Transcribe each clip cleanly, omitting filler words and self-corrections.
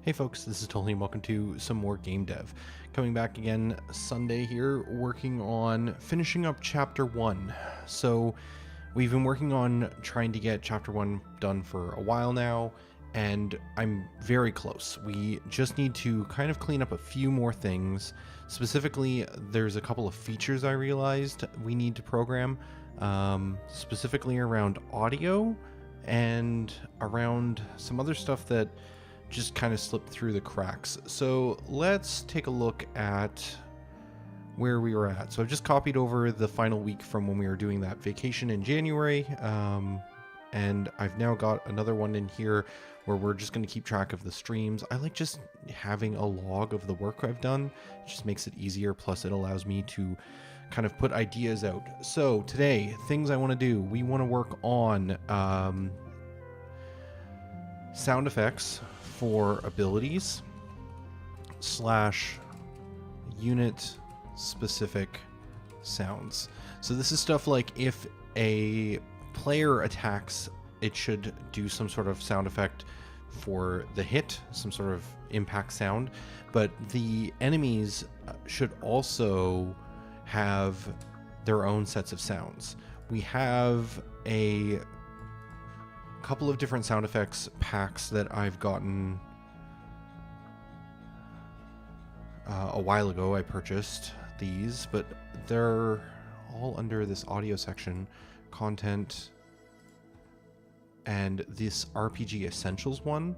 Hey folks, this is Totally and welcome to some more game dev. Coming back again Sunday here, working on finishing up chapter 1. So we've been working on trying to get chapter 1 done for a while now, and I'm very close. We just need to kind of clean up a few more things. Specifically, there's a couple of features I realized we need to program, specifically around audio and around some other stuff that just kind of slipped through the cracks. So let's take a look at where we were at. So I've just copied over the final week from when we were doing that vacation in January, and I've now got another one in here where we're just going to keep track of the streams. I like just having a log of the work I've done. It just makes it easier, plus it allows me to kind of put ideas out. So today, things I want to do, we want to work on sound effects for abilities / unit specific sounds. So this is stuff like if a player attacks, it should do some sort of sound effect for the hit, some sort of impact sound, but the enemies should also have their own sets of sounds. We have a couple of different sound effects packs that I've gotten a while ago. I purchased these, but they're all under this audio section, content, and this RPG Essentials one.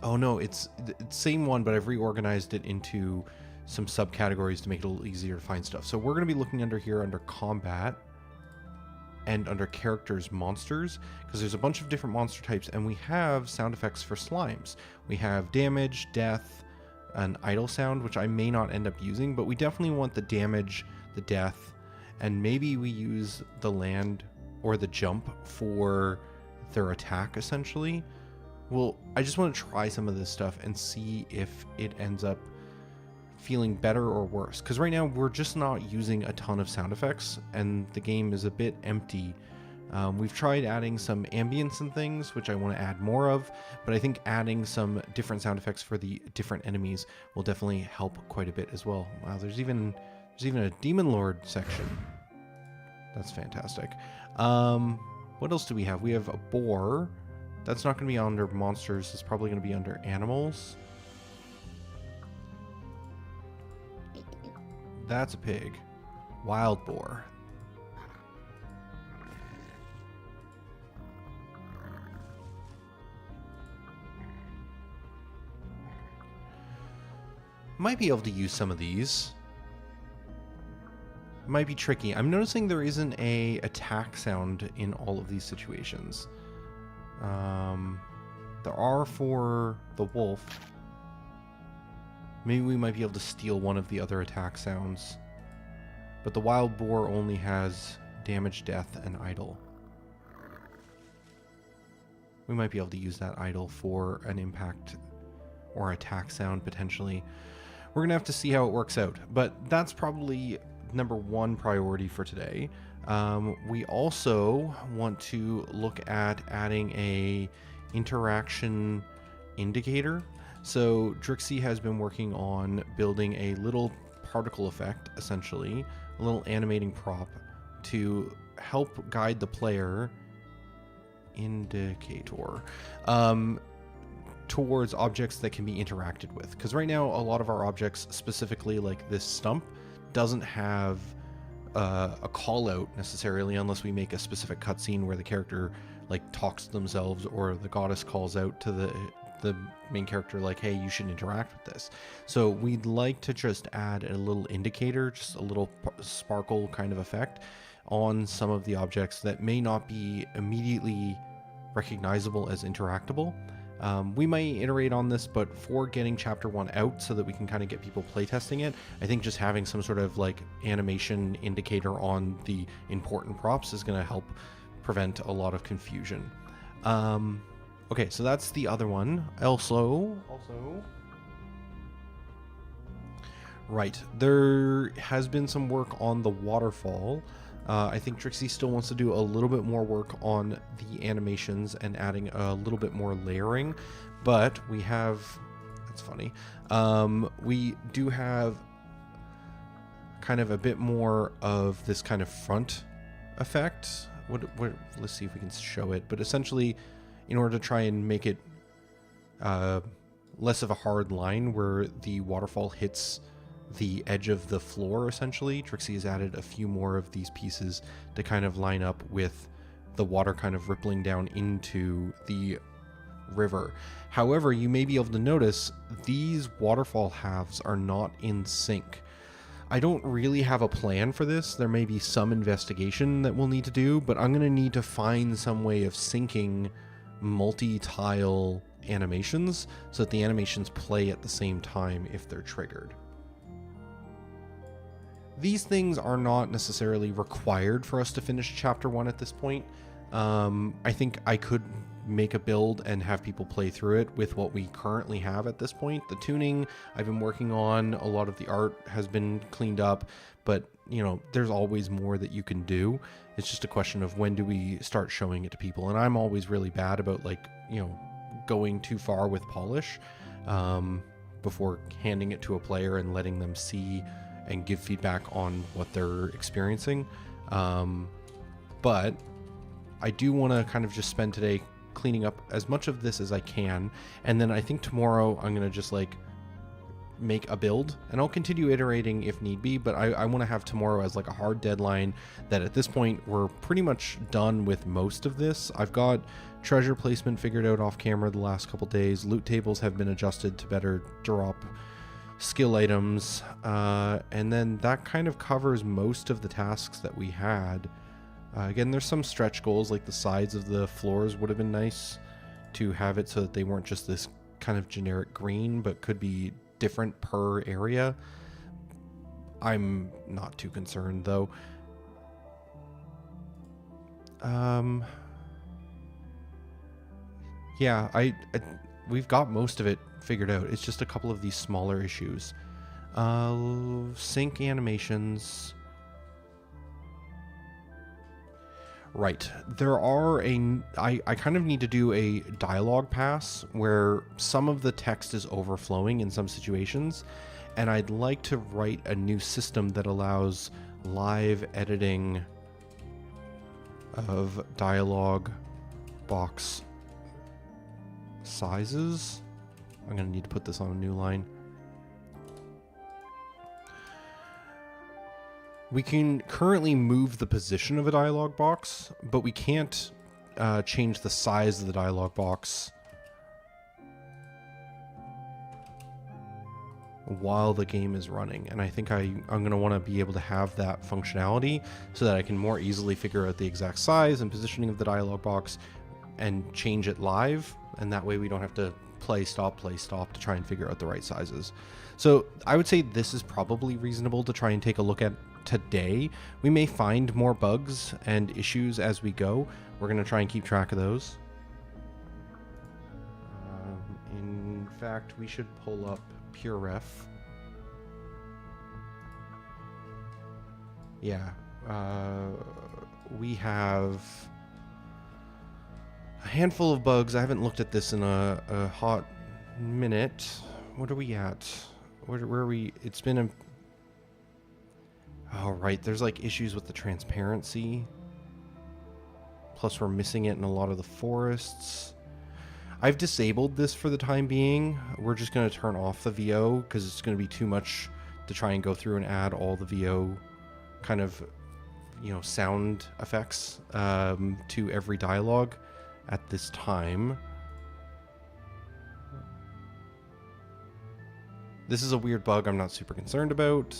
Oh no, it's the same one, but I've reorganized it into some subcategories to make it a little easier to find stuff. So we're going to be looking under here under combat and under characters monsters, because there's a bunch of different monster types, and we have sound effects for slimes. We have damage, death, an idle sound, which I may not end up using, but we definitely want the damage, the death, and maybe we use the land or the jump for their attack, essentially. Well, I just want to try some of this stuff and see if it ends up feeling better or worse, because right now we're just not using a ton of sound effects and the game is a bit empty. We've tried adding some ambience and things, which I want to add more of, but I think adding some different sound effects for the different enemies will definitely help quite a bit as well. Wow, there's even a Demon Lord section. That's fantastic. What else do we have? We have a boar. That's not going to be under monsters. It's probably going to be under animals. That's a pig. Wild boar. Might be able to use some of these. Might be tricky. I'm noticing there isn't a attack sound in all of these situations. There are for the wolf. Maybe we might be able to steal one of the other attack sounds. But the wild boar only has damage, death, and idle. We might be able to use that idle for an impact or attack sound, potentially. We're going to have to see how it works out. But that's probably number one priority for today. We also want to look at adding a interaction indicator. So Drixie has been working on building a little particle effect, essentially, a little animating prop to help guide the player, indicator, towards objects that can be interacted with. Because right now, a lot of our objects, specifically like this stump, doesn't have a call out necessarily, unless we make a specific cutscene where the character like talks to themselves, or the goddess calls out to the main character like, hey, you should interact with this. So we'd like to just add a little indicator, just a little sparkle kind of effect on some of the objects that may not be immediately recognizable as interactable. We might iterate on this, but for getting chapter 1 out so that we can kind of get people playtesting it, I think just having some sort of like animation indicator on the important props is going to help prevent a lot of confusion. Okay, so that's the other one. Also, right, there has been some work on the waterfall. I think Trixie still wants to do a little bit more work on the animations and adding a little bit more layering, but we have, that's funny, we do have kind of a bit more of this kind of front effect. Let's see if we can show it, but essentially in order to try and make it less of a hard line where the waterfall hits the edge of the floor, essentially, Trixie has added a few more of these pieces to kind of line up with the water kind of rippling down into the river. However, you may be able to notice these waterfall halves are not in sync. I don't really have a plan for this. There may be some investigation that we'll need to do, but I'm going to need to find some way of syncing multi-tile animations so that the animations play at the same time if they're triggered. These things are not necessarily required for us to finish Chapter 1 at this point. I think I could make a build and have people play through it with what we currently have at this point. The tuning I've been working on, a lot of the art has been cleaned up, but you know, there's always more that you can do. It's just a question of when do we start showing it to people. And I'm always really bad about, like, you know, going too far with polish before handing it to a player and letting them see and give feedback on what they're experiencing. But I do want to kind of just spend today cleaning up as much of this as I can, and then I think tomorrow I'm going to just like make a build, and I'll continue iterating if need be, but I want to have tomorrow as like a hard deadline that at this point we're pretty much done with most of this. I've got treasure placement figured out off camera the last couple days. Loot tables have been adjusted to better drop skill items, and then that kind of covers most of the tasks that we had. Again, there's some stretch goals, like the sides of the floors would have been nice to have it so that they weren't just this kind of generic green, but could be different per area. I'm not too concerned though. Yeah, we've got most of it figured out. It's just a couple of these smaller issues. Sync animations. Right. There are I kind of need to do a dialogue pass where some of the text is overflowing in some situations, and I'd like to write a new system that allows live editing of dialogue box sizes. I'm going to need to put this on a new line. We can currently move the position of a dialog box, but we can't change the size of the dialog box while the game is running. And I think I'm going to want to be able to have that functionality so that I can more easily figure out the exact size and positioning of the dialog box and change it live. And that way we don't have to play stop to try and figure out the right sizes. So I would say this is probably reasonable to try and take a look at today. We may find more bugs and issues as we go. We're going to try and keep track of those. In fact, we should pull up PureRef. Yeah, we have a handful of bugs. I haven't looked at this in a hot minute. What are we at? Where are we? It's been a... Oh, right. There's like issues with the transparency. Plus we're missing it in a lot of the forests. I've disabled this for the time being. We're just going to turn off the VO because it's going to be too much to try and go through and add all the VO kind of, you know, sound effects to every dialogue at this time. This is a weird bug I'm not super concerned about.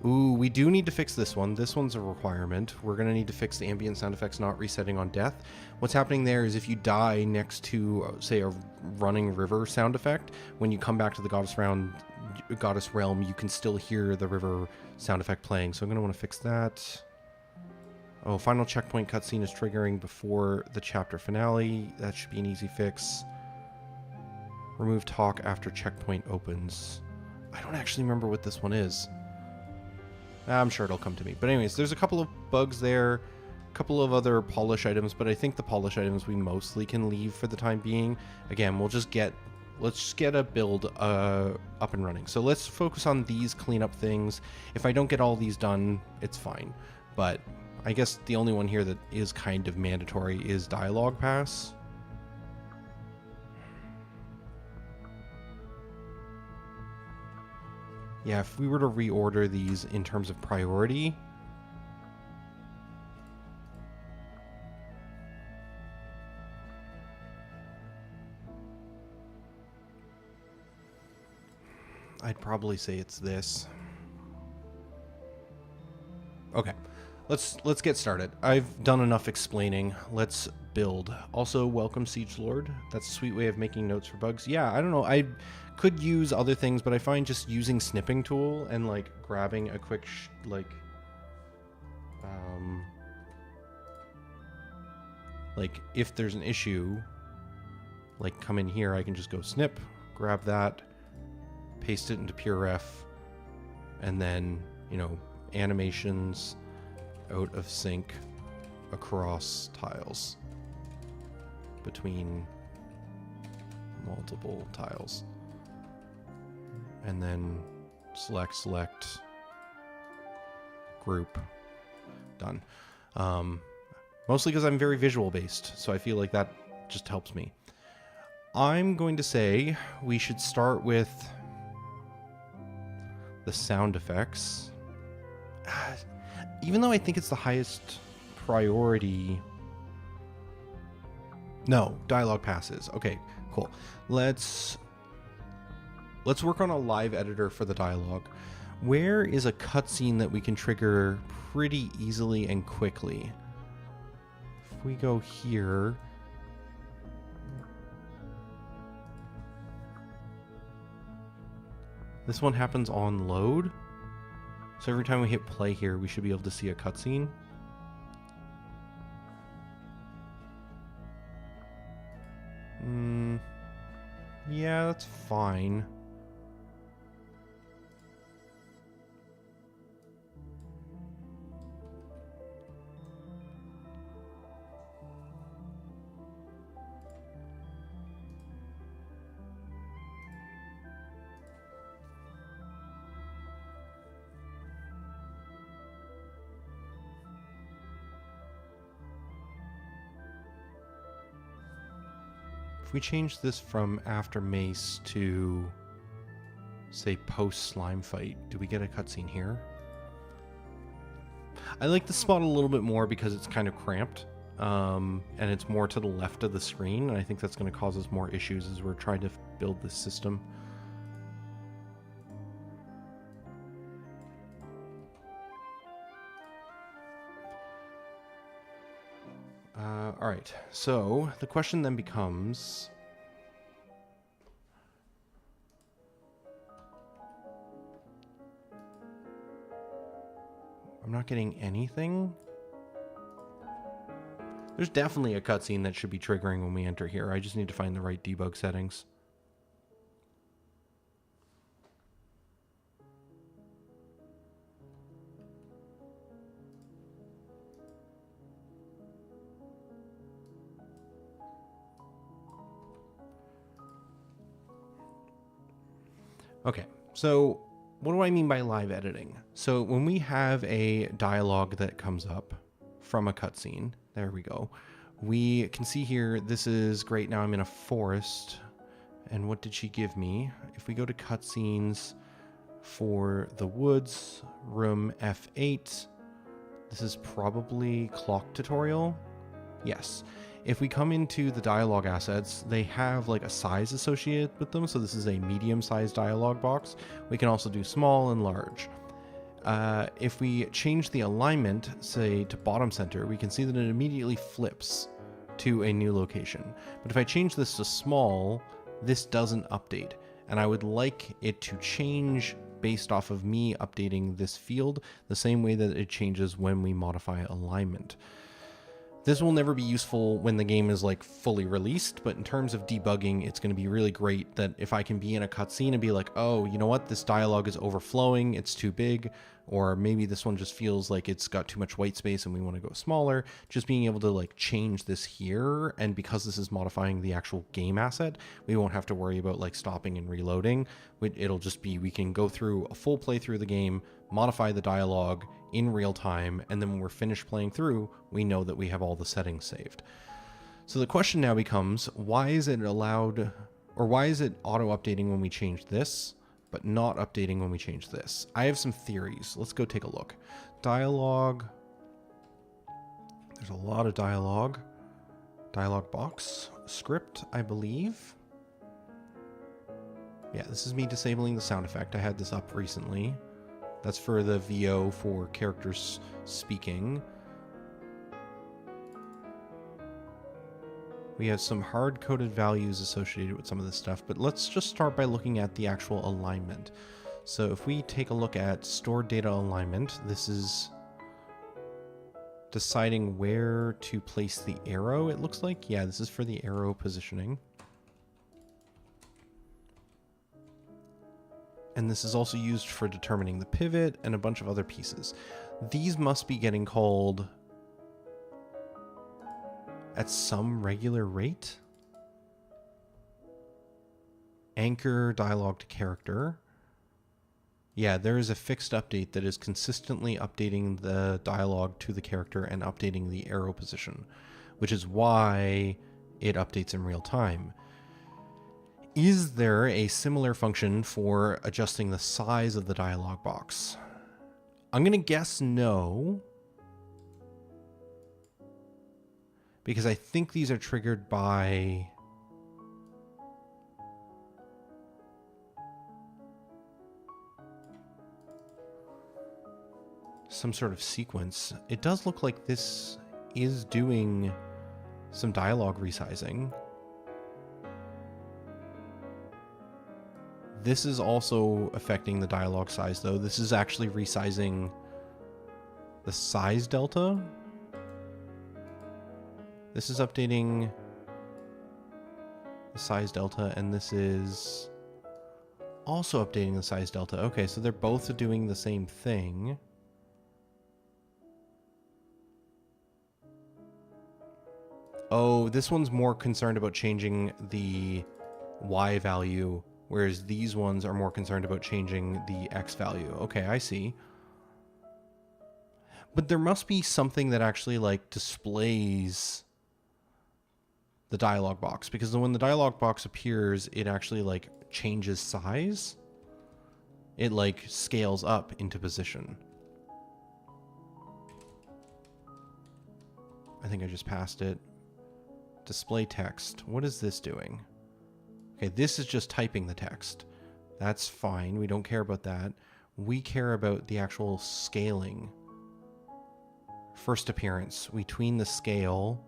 Ooh, we do need to fix this one. This one's a requirement. We're going to need to fix the ambient sound effects not resetting on death. What's happening there is if you die next to, say, a running river sound effect, when you come back to the goddess realm, you can still hear the river sound effect playing. So I'm going to want to fix that. Oh, final checkpoint cutscene is triggering before the chapter finale. That should be an easy fix. Remove talk after checkpoint opens. I don't actually remember what this one is. I'm sure it'll come to me. But anyways, there's a couple of bugs there, a couple of other polish items, but I think the polish items we mostly can leave for the time being. Again, let's just get a build up and running. So let's focus on these cleanup things. If I don't get all these done, it's fine. But I guess the only one here that is kind of mandatory is dialogue pass. Yeah, if we were to reorder these in terms of priority, I'd probably say it's this. Okay, let's get started. I've done enough explaining. Let's build. Also, welcome Siege Lord. That's a sweet way of making notes for bugs. Yeah, I don't know. I could use other things, but I find just using snipping tool and like grabbing a quick like if there's an issue, like come in here, I can just go snip, grab that, paste it into PureRef, and then, you know, animations out of sync across tiles between multiple tiles, and then select group. Done. Mostly because I'm very visual based, so I feel like that just helps me. I'm going to say we should start with the sound effects. Even though I think it's the highest priority. No, dialogue passes. Okay, cool. Let's work on a live editor for the dialogue. Where is a cutscene that we can trigger pretty easily and quickly? If we go here, this one happens on load. So every time we hit play here, we should be able to see a cutscene. Yeah, that's fine. If we change this from after Mace to, say, post slime fight, do we get a cutscene here? I like the spot a little bit more because it's kind of cramped, and it's more to the left of the screen, and I think that's going to cause us more issues as we're trying to build this system. All right, so the question then becomes, I'm not getting anything. There's definitely a cutscene that should be triggering when we enter here. I just need to find the right debug settings. Okay, so what do I mean by live editing? So when we have a dialogue that comes up from a cutscene, there we go. We can see here, this is great. Now I'm in a forest. And what did she give me? If we go to cutscenes for the woods, room F8, this is probably clock tutorial. Yes. If we come into the dialogue assets, they have like a size associated with them. So this is a medium-sized dialogue box. We can also do small and large. If we change the alignment, say to bottom center, we can see that it immediately flips to a new location. But if I change this to small, this doesn't update. And I would like it to change based off of me updating this field the same way that it changes when we modify alignment. This will never be useful when the game is like fully released, but in terms of debugging, it's going to be really great that if I can be in a cutscene and be like, oh, you know what, this dialogue is overflowing, it's too big, or maybe this one just feels like it's got too much white space and we want to go smaller, just being able to like change this here, and because this is modifying the actual game asset, we won't have to worry about like stopping and reloading. It'll just be, we can go through a full playthrough of the game, modify the dialogue in real time, and then when we're finished playing through, we know that we have all the settings saved. So the question now becomes, why is it allowed, or why is it auto-updating when we change this, but not updating when we change this? I have some theories. Let's go take a look. Dialogue. There's a lot of dialogue. Dialogue box. Script, I believe. Yeah, this is me disabling the sound effect. I had this up recently. That's for the VO for characters speaking. We have some hard-coded values associated with some of this stuff, but let's just start by looking at the actual alignment. So if we take a look at stored data alignment, this is deciding where to place the arrow, it looks like. Yeah, this is for the arrow positioning. And this is also used for determining the pivot and a bunch of other pieces. These must be getting called at some regular rate. Anchor dialogue to character. Yeah, there is a fixed update that is consistently updating the dialogue to the character and updating the arrow position, which is why it updates in real time. Is there a similar function for adjusting the size of the dialog box? I'm going to guess no, because I think these are triggered by some sort of sequence. It does look like this is doing some dialogue resizing. This is also affecting the dialogue size, though. This is actually resizing the size delta. This is updating the size delta, and this is also updating the size delta. Okay, so they're both doing the same thing. Oh, this one's more concerned about changing the Y value, whereas these ones are more concerned about changing the X value. Okay, I see. But there must be something that actually like displays the dialog box, because when the dialog box appears, it actually like changes size. It like scales up into position. I think I just passed it. Display text. What is this doing? Okay, this is just typing the text. That's fine. We don't care about that. We care about the actual scaling. First appearance. We tween the scale.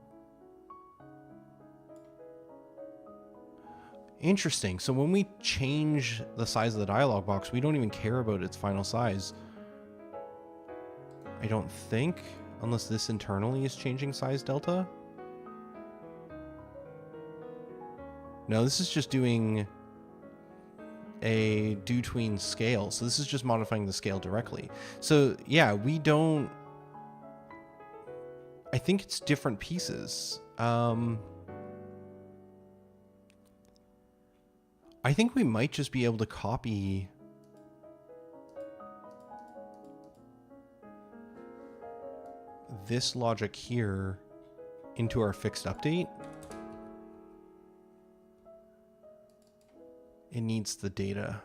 Interesting. So when we change the size of the dialog box, we don't even care about its final size. I don't think, unless this internally is changing size delta. No, this is just doing a do tween scale. So this is just modifying the scale directly. So yeah, we don't... I think it's different pieces. I think we might just be able to copy this logic here into our fixed update. It needs the data.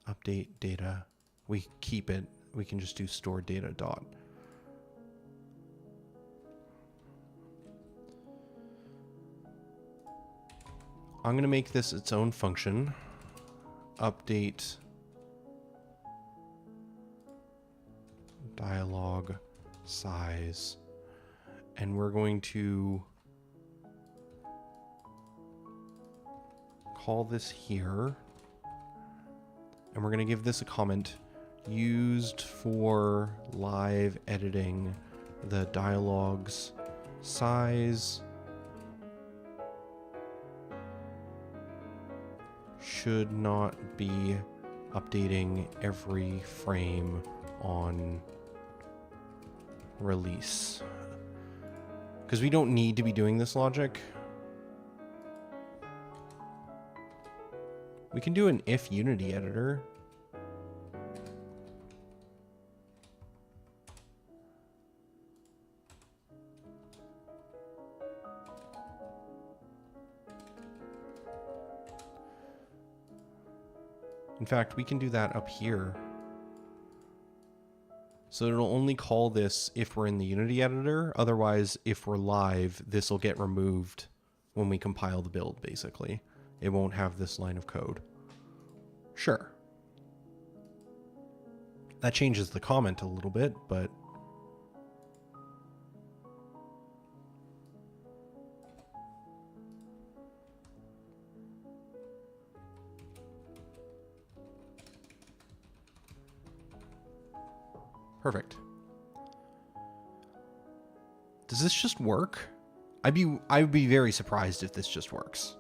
Update data. We keep it. We can just do store data dot. I'm going to make this its own function. Update dialog size. And we're going to call this here, and we're going to give this a comment: used for live editing the dialogue's size should not be updating every frame on release. Because we don't need to be doing this logic. We can do an if Unity editor. In fact, we can do that up here. So it'll only call this if we're in the Unity editor. Otherwise, if we're live, this will get removed when we compile the build, basically. It won't have this line of code. Sure. That changes the comment a little bit, but... Perfect. Does this just work? I'd be very surprised if this just works.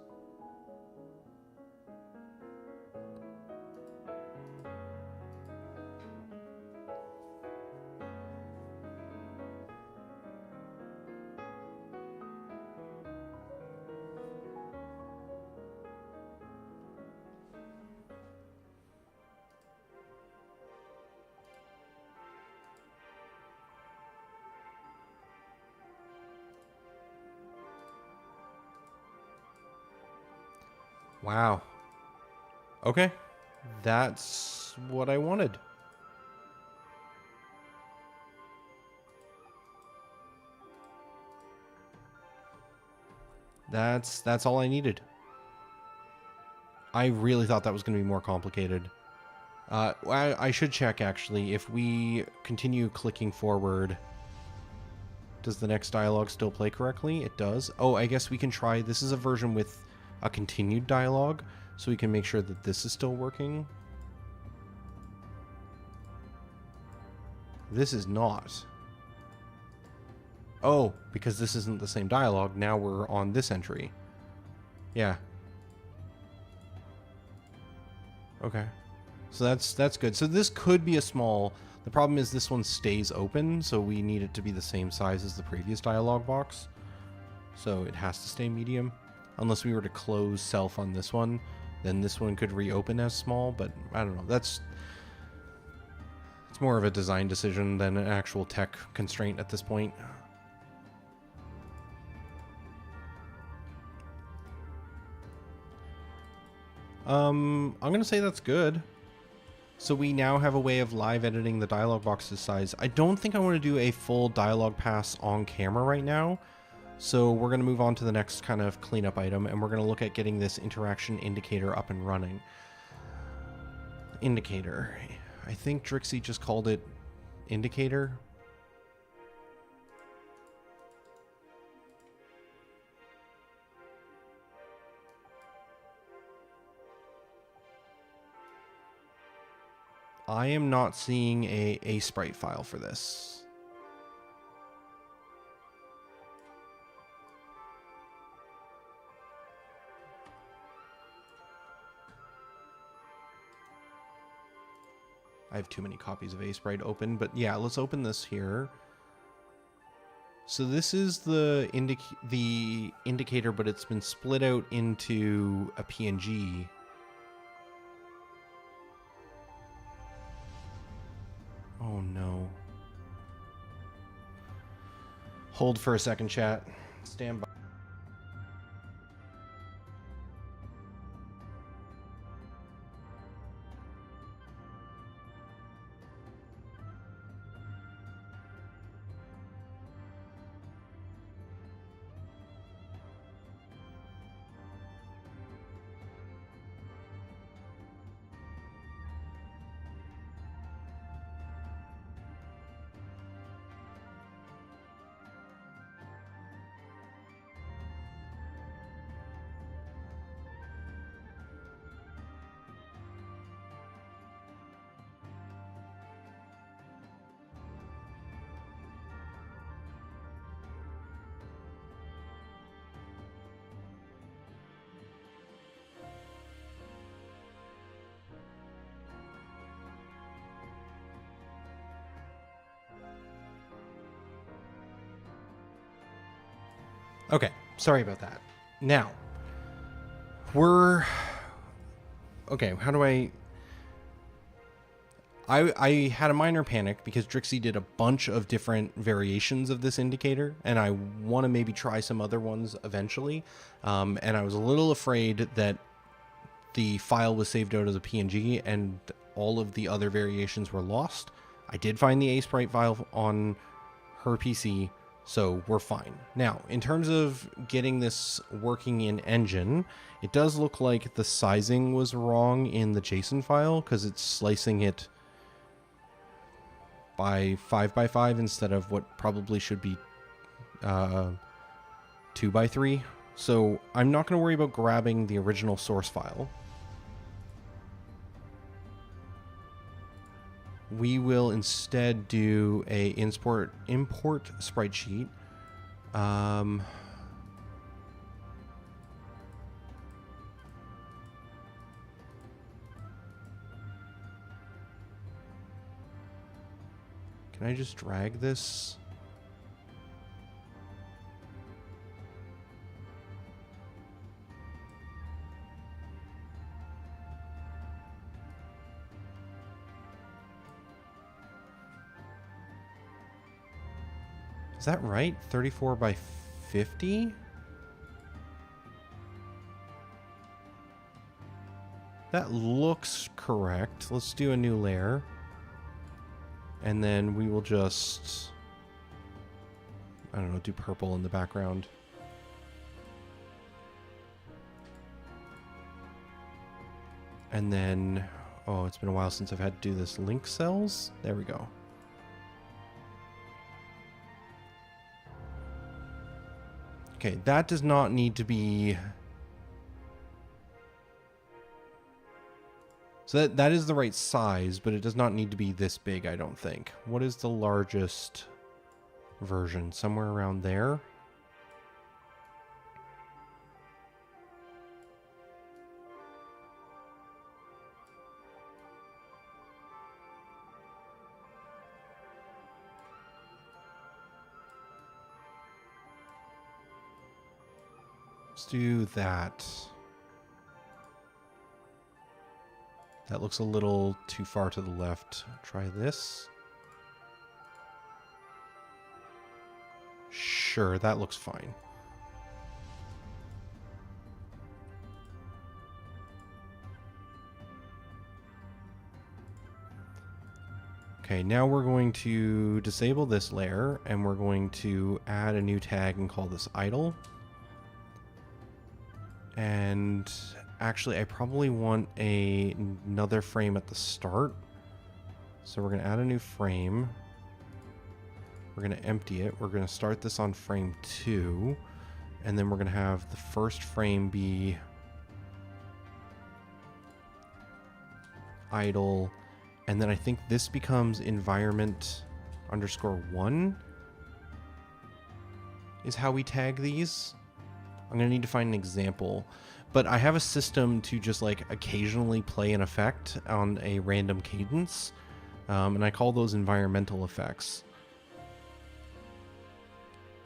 Wow. Okay. That's what I wanted. That's all I needed. I really thought that was going to be more complicated. I should check, actually. If we continue clicking forward, does the next dialogue still play correctly? It does. Oh, I guess we can try... This is a version with a continued dialogue, so we can make sure that this is still working. This is not. Oh, because this isn't the same dialogue, now we're on this entry. Yeah. Okay. So that's good. So this could be a small... The problem is this one stays open, so we need it to be the same size as the previous dialog box. So it has to stay medium. Unless we were to close self on this one, then this one could reopen as small, but I don't know. It's more of a design decision than an actual tech constraint at this point. I'm going to say that's good. So we now have a way of live editing the dialog box's size. I don't think I want to do a full dialog pass on camera right now. So we're going to move on to the next kind of cleanup item, and we're going to look at getting this interaction indicator up and running. Indicator. I think Drixie just called it indicator. I am not seeing a sprite file for this. I have too many copies of A-Sprite open, but yeah, let's open this here. So this is the indicator, but it's been split out into a PNG. Oh no. Hold for a second, chat. Stand by. Okay, sorry about that. Now, we're... Okay, how do I had a minor panic because Drixie did a bunch of different variations of this indicator, and I want to maybe try some other ones eventually. And I was a little afraid that the file was saved out as a PNG and all of the other variations were lost. I did find the A-Sprite file on her PC, so we're fine. Now, in terms of getting this working in Engine, it does look like the sizing was wrong in the JSON file because it's slicing it by 5x5 instead of what probably should be 2x3. So I'm not going to worry about grabbing the original source file. We will instead do a import sprite sheet. Can I just drag this? Is that right? 34 by 50? That looks correct. Let's do a new layer. And then we will just, I don't know, do purple in the background. And then, oh, it's been a while since I've had to do this. Link cells? There we go. Okay, that does not need to be... So that is the right size, but it does not need to be this big, I don't think. What is the largest version? Somewhere around there? Let's do that. That looks a little too far to the left. Try this. Sure, that looks fine. Okay, now we're going to disable this layer and we're going to add a new tag and call this idle. And actually, I probably want another frame at the start. So we're going to add a new frame. We're going to empty it. We're going to start this on frame 2. And then we're going to have the first frame be idle. And then I think this becomes environment_1 is how we tag these. I'm going to need to find an example, but I have a system to just like occasionally play an effect on a random cadence, and I call those environmental effects.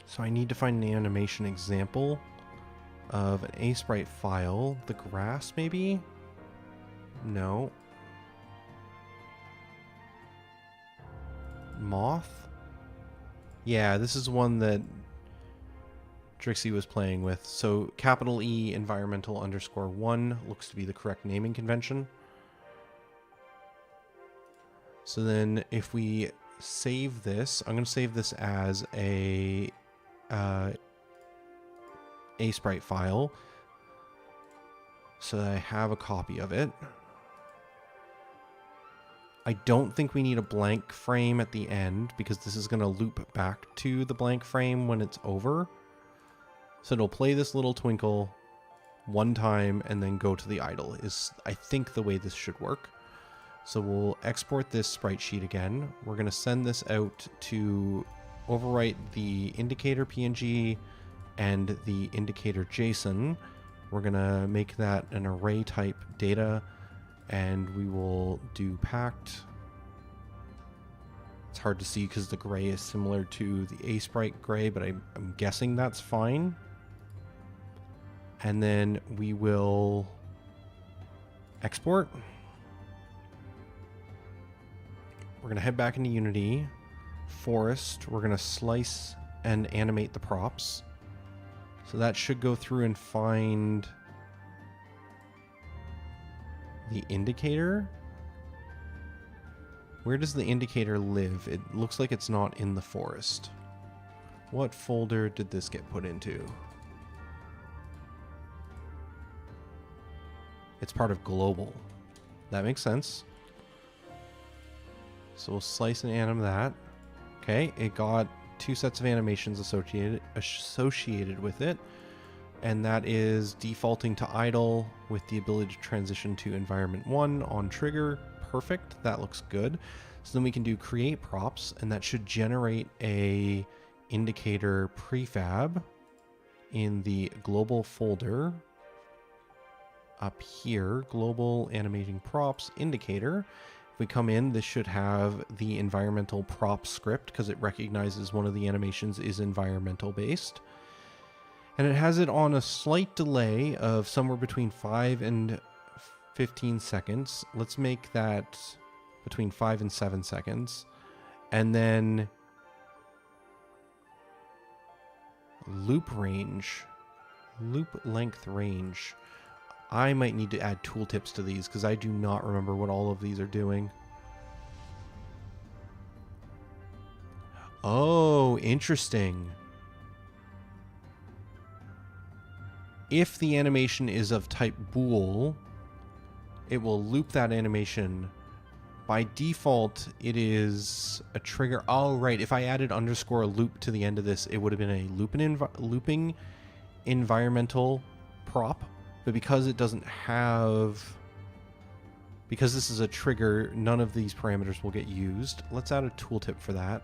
So I need to find an animation example of an A-Sprite file. The grass, maybe? No. Moth? Yeah, this is one that Drixie was playing with. So capital E environmental_1 looks to be the correct naming convention. So then if we save this, I'm going to save this as a A-Sprite file so that I have a copy of it. I don't think we need a blank frame at the end because this is going to loop back to the blank frame when it's over. So it'll play this little twinkle one time and then go to the idle is, I think, the way this should work. So we'll export this sprite sheet again. We're going to send this out to overwrite the indicator PNG and the indicator JSON. We're going to make that an array type data, and we will do packed. It's hard to see because the gray is similar to the A-Sprite gray, but I'm guessing that's fine. And then we will export. We're going to head back into Unity. Forest. We're going to slice and animate the props. So that should go through and find the indicator. Where does the indicator live? It looks like it's not in the forest. What folder did this get put into? It's part of global. That makes sense. So we'll slice and anim that. Okay, it got 2 sets of animations associated with it. And that is defaulting to idle with the ability to transition to environment 1 on trigger. Perfect. That looks good. So then we can do create props, and that should generate a indicator prefab in the global folder. Up here, global animating props indicator. If we come in, this should have the environmental prop script because it recognizes one of the animations is environmental based. And it has it on a slight delay of somewhere between 5 and 15 seconds. Let's make that between 5 and 7 seconds. And then loop range, loop length range. I might need to add tooltips to these because I do not remember what all of these are doing. Oh, interesting. If the animation is of type bool, it will loop that animation. By default, it is a trigger. Oh, right. If I added underscore loop to the end of this, it would have been a looping environmental prop. But because it doesn't have... Because this is a trigger, none of these parameters will get used. Let's add a tooltip for that.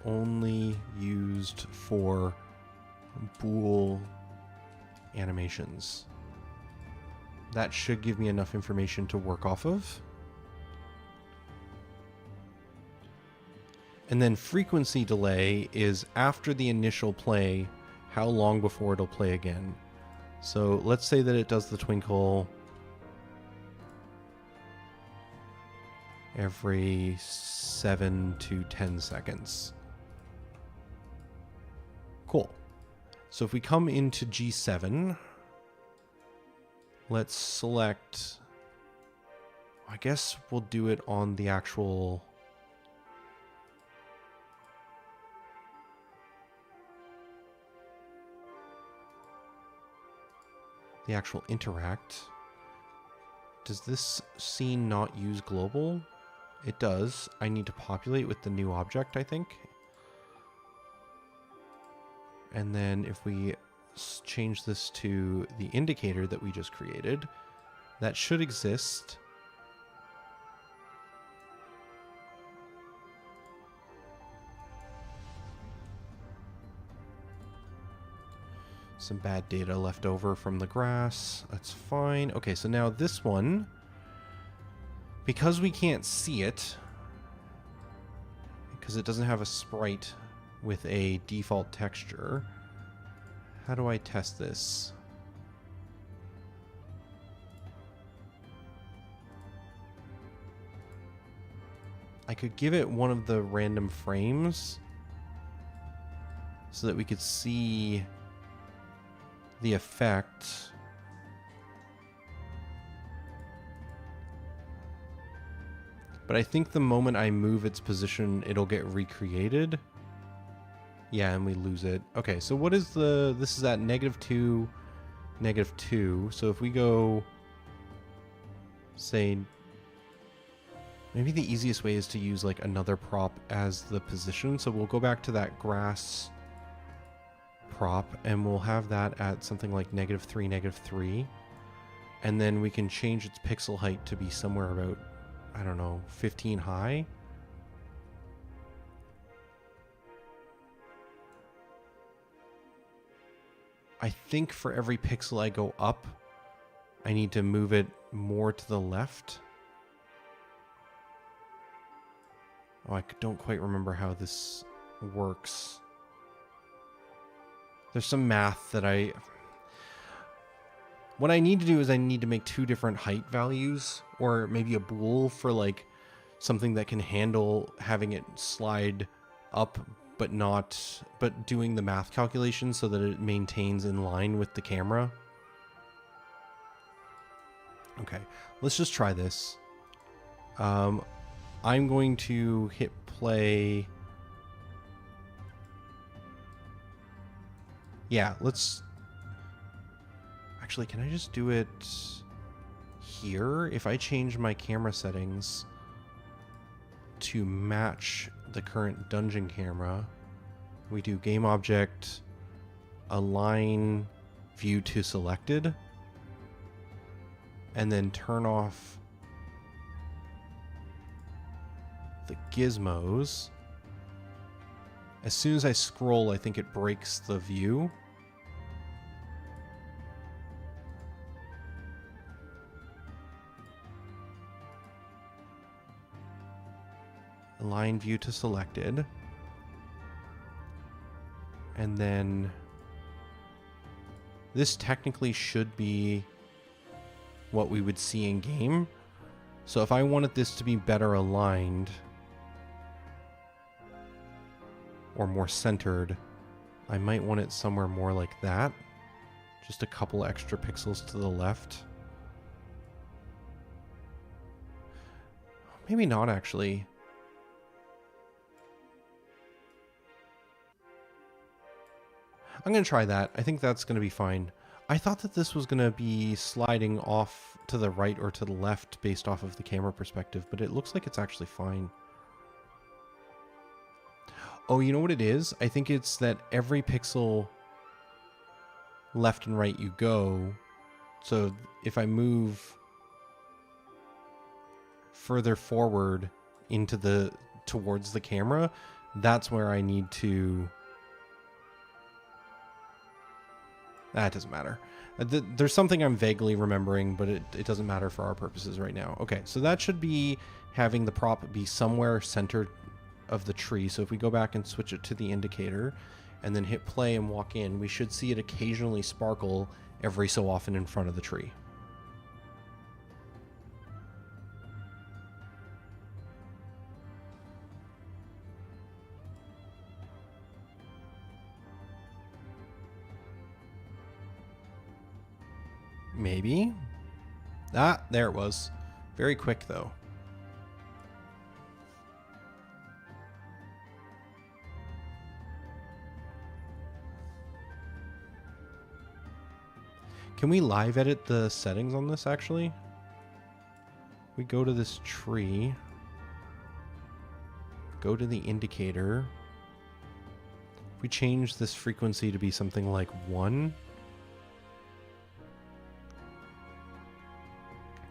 Only used for bool animations. That should give me enough information to work off of. And then frequency delay is after the initial play, how long before it'll play again. So let's say that it does the twinkle every 7 to 10 seconds. Cool. So if we come into G7, let's select, I guess we'll do it on the actual interact. Does this scene not use global? It does. I need to populate with the new object, I think. And then if we change this to the indicator that we just created, that should exist. Some bad data left over from the grass. That's fine. Okay, so now this one, because we can't see it, because it doesn't have a sprite with a default texture, how do I test this? I could give it one of the random frames so that we could see the effect. But I think the moment I move its position, it'll get recreated. Yeah, and we lose it. Okay, so what is the... This is at -2, -2. So if we go... Say... Maybe the easiest way is to use like another prop as the position. So we'll go back to that grass prop and we'll have that at something like -3, -3. And then we can change its pixel height to be somewhere about, I don't know, 15 high. I think for every pixel I go up, I need to move it more to the left. Oh, I don't quite remember how this works. There's some math that what I need to do is I need to make 2 different height values, or maybe a bool for like something that can handle having it slide up, but doing the math calculations so that it maintains in line with the camera. Okay, let's just try this. I'm going to hit play. Yeah, let's... Actually, can I just do it here? If I change my camera settings to match the current dungeon camera, we do game object, align view to selected, and then turn off the gizmos. As soon as I scroll, I think it breaks the view. Align view to selected. And then this technically should be what we would see in game. So if I wanted this to be better aligned or more centered, I might want it somewhere more like that. Just a couple extra pixels to the left. Maybe not, actually. I'm going to try that. I think that's going to be fine. I thought that this was going to be sliding off to the right or to the left based off of the camera perspective, but it looks like it's actually fine. Oh, you know what it is? I think it's that every pixel left and right you go, so if I move further forward into towards the camera, that's where I need to... That doesn't matter. There's something I'm vaguely remembering, but it doesn't matter for our purposes right now. Okay, so that should be having the prop be somewhere centered of the tree. So if we go back and switch it to the indicator and then hit play and walk in, we should see it occasionally sparkle every so often in front of the tree. Maybe. Ah, there it was. Very quick, though. Can we live edit the settings on this, actually? We go to this tree. Go to the indicator. If we change this frequency to be something like 1...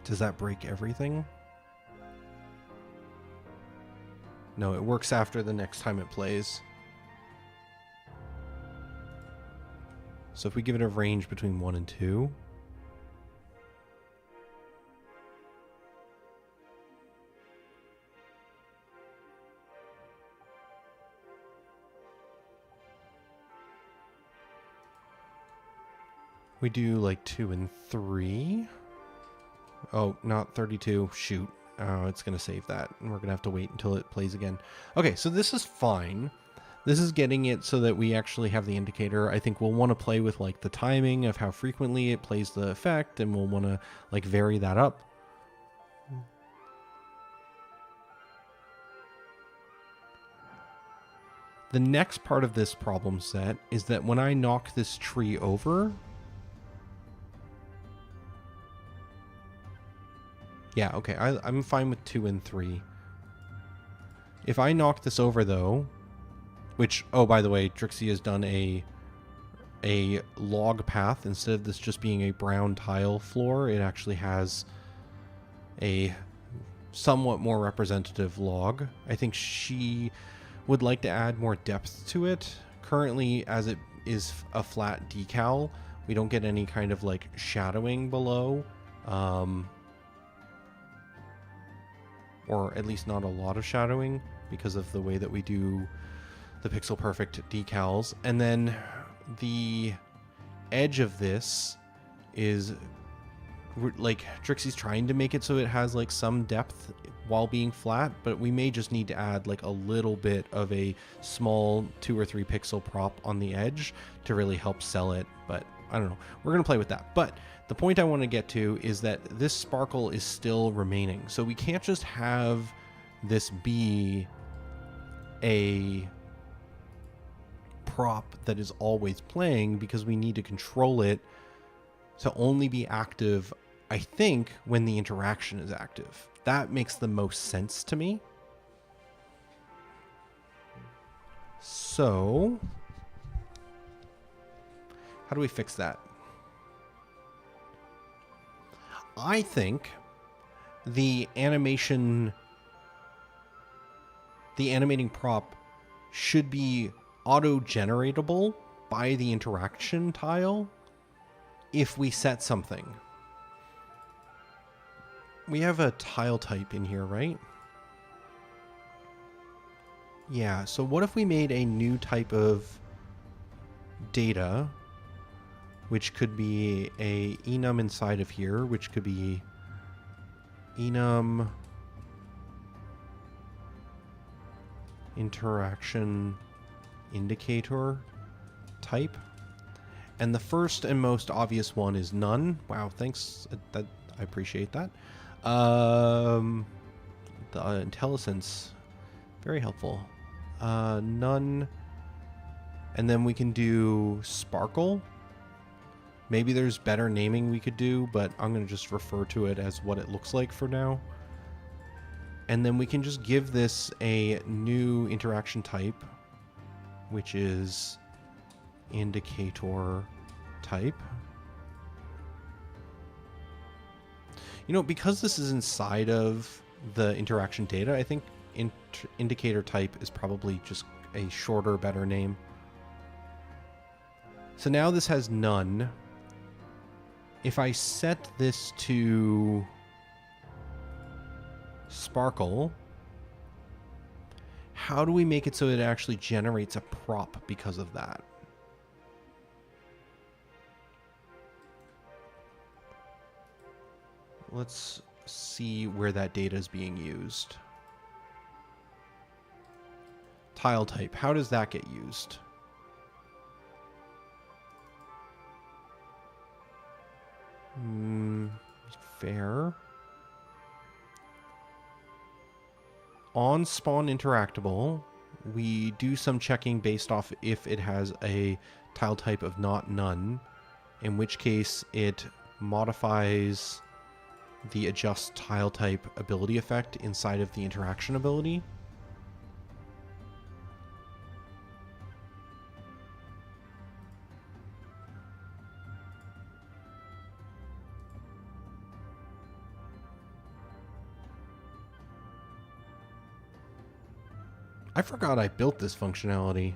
Does that break everything? No, it works after the next time it plays. So if we give it a range between 1 and 2. We do like 2 and 3. Oh, not 32. Shoot. Oh, it's going to save that. And we're going to have to wait until it plays again. Okay, so this is fine. This is getting it so that we actually have the indicator. I think we'll want to play with like the timing of how frequently it plays the effect, and we'll want to like vary that up. The next part of this problem set is that when I knock this tree over... Yeah, okay, I'm fine with 2 and 3. If I knock this over, though, which, oh, by the way, Drixie has done a log path. Instead of this just being a brown tile floor, it actually has a somewhat more representative log. I think she would like to add more depth to it. Currently, as it is a flat decal, we don't get any kind of, like, shadowing below. or at least not a lot of shadowing because of the way that we do the pixel perfect decals. And then the edge of this is like Trixie's trying to make it so it has like some depth while being flat, but we may just need to add like a little bit of a small 2 or 3 pixel prop on the edge to really help sell it. But I don't know, we're gonna play with that. But the point I want to get to is that this sparkle is still remaining, so we can't just have this be a prop that is always playing, because we need to control it to only be active, I think, when the interaction is active. That makes the most sense to me. So, how do we fix that? I think the animating prop should be auto-generatable by the interaction tile if we set something. We have a tile type in here, right? Yeah, so what if we made a new type of data, which could be a enum inside of here, which could be enum interaction indicator type. And the first and most obvious one is none. Wow, thanks. I appreciate that. The IntelliSense, very helpful. None. And then we can do sparkle. Maybe there's better naming we could do, but I'm going to just refer to it as what it looks like for now. And then we can just give this a new interaction type, which is indicator type. You know, because this is inside of the interaction data, I think indicator type is probably just a shorter, better name. So now this has none. If I set this to sparkle, how do we make it so it actually generates a prop because of that? Let's see where that data is being used. Tile type, how does that get used? Fair. On spawn interactable, we do some checking based off if it has a tile type of not none, in which case it modifies the adjust tile type ability effect inside of the interaction ability. I forgot I built this functionality.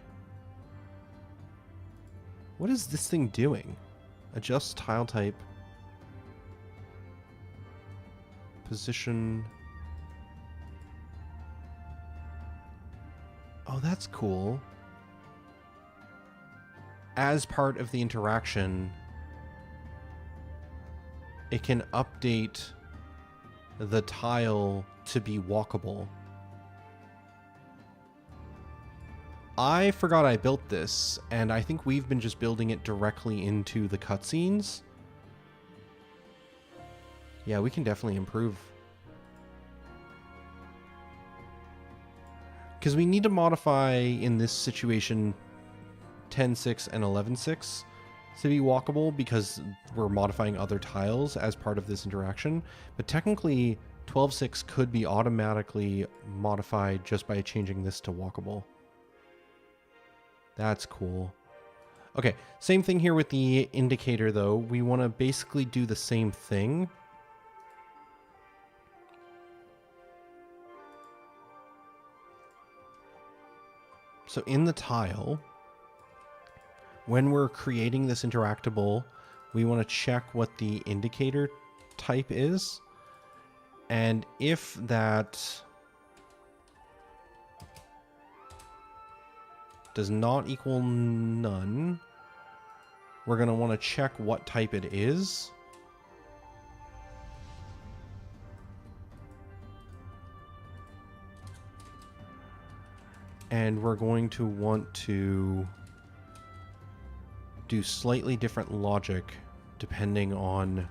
What is this thing doing? Adjust tile type. Position. Oh, that's cool. As part of the interaction, it can update the tile to be walkable. I forgot I built this, and I think we've been just building it directly into the cutscenes. Yeah, we can definitely improve. Because we need to modify, in this situation, 10.6 and 11.6 to be walkable, because we're modifying other tiles as part of this interaction. But technically, 12.6 could be automatically modified just by changing this to walkable. That's cool. Okay, same thing here with the indicator, though. We want to basically do the same thing. So in the tile, when we're creating this interactable, we want to check what the indicator type is. And if that does not equal none, we're going to want to check what type it is. And we're going to want to do slightly different logic depending on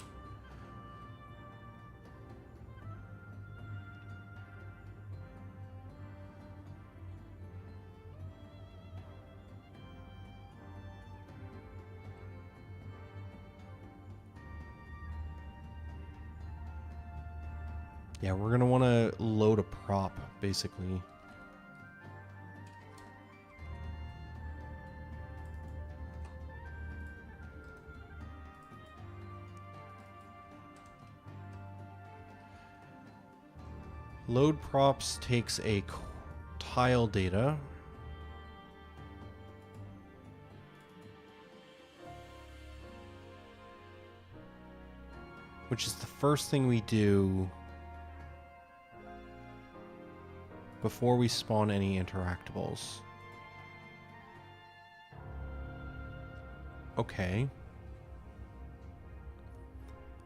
yeah, we're going to want to load a prop, basically. Load props takes a tile data. Which is the first thing we do before we spawn any interactables. Okay.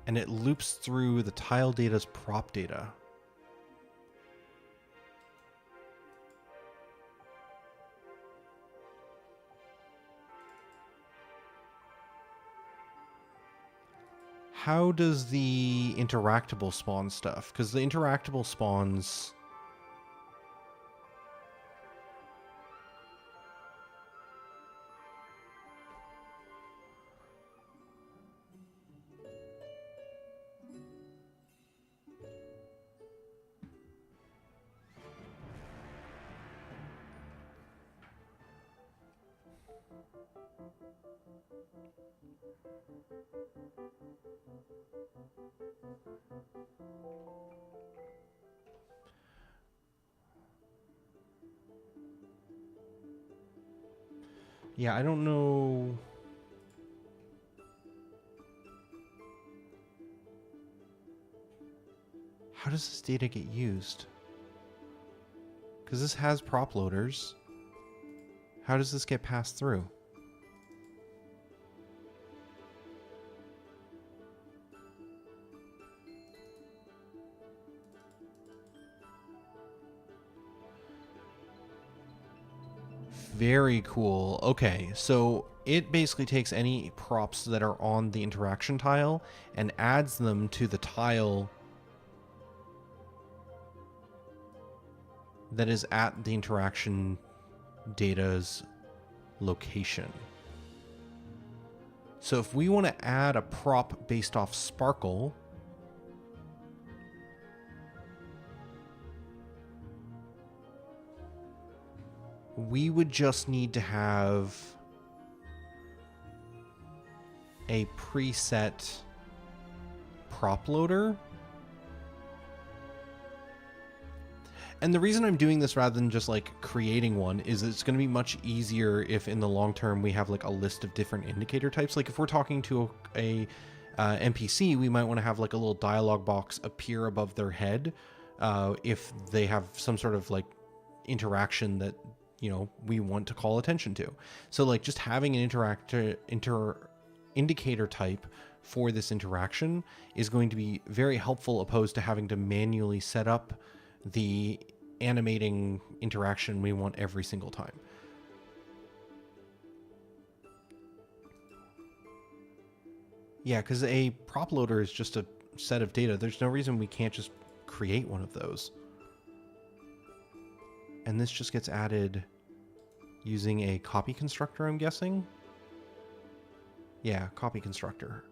And it loops through the tile data's prop data. How does the interactable spawn stuff? Because the interactable spawns... Yeah, I don't know... How does this data get used? Because this has prop loaders. How does this get passed through? Very cool. Okay, so it basically takes any props that are on the interaction tile and adds them to the tile that is at the interaction data's location. So if we want to add a prop based off Sparkle, we would just need to have a preset prop loader. And the reason I'm doing this rather than just like creating one is it's going to be much easier if in the long term we have like a list of different indicator types. Like if we're talking to a NPC, we might want to have like a little dialog box appear above their head if they have some sort of like interaction that, you know, we want to call attention to. So like just having an indicator type for this interaction is going to be very helpful opposed to having to manually set up the animating interaction we want every single time. Yeah, because a prop loader is just a set of data. There's no reason we can't just create one of those. And this just gets added using a copy constructor, I'm guessing? Yeah, copy constructor.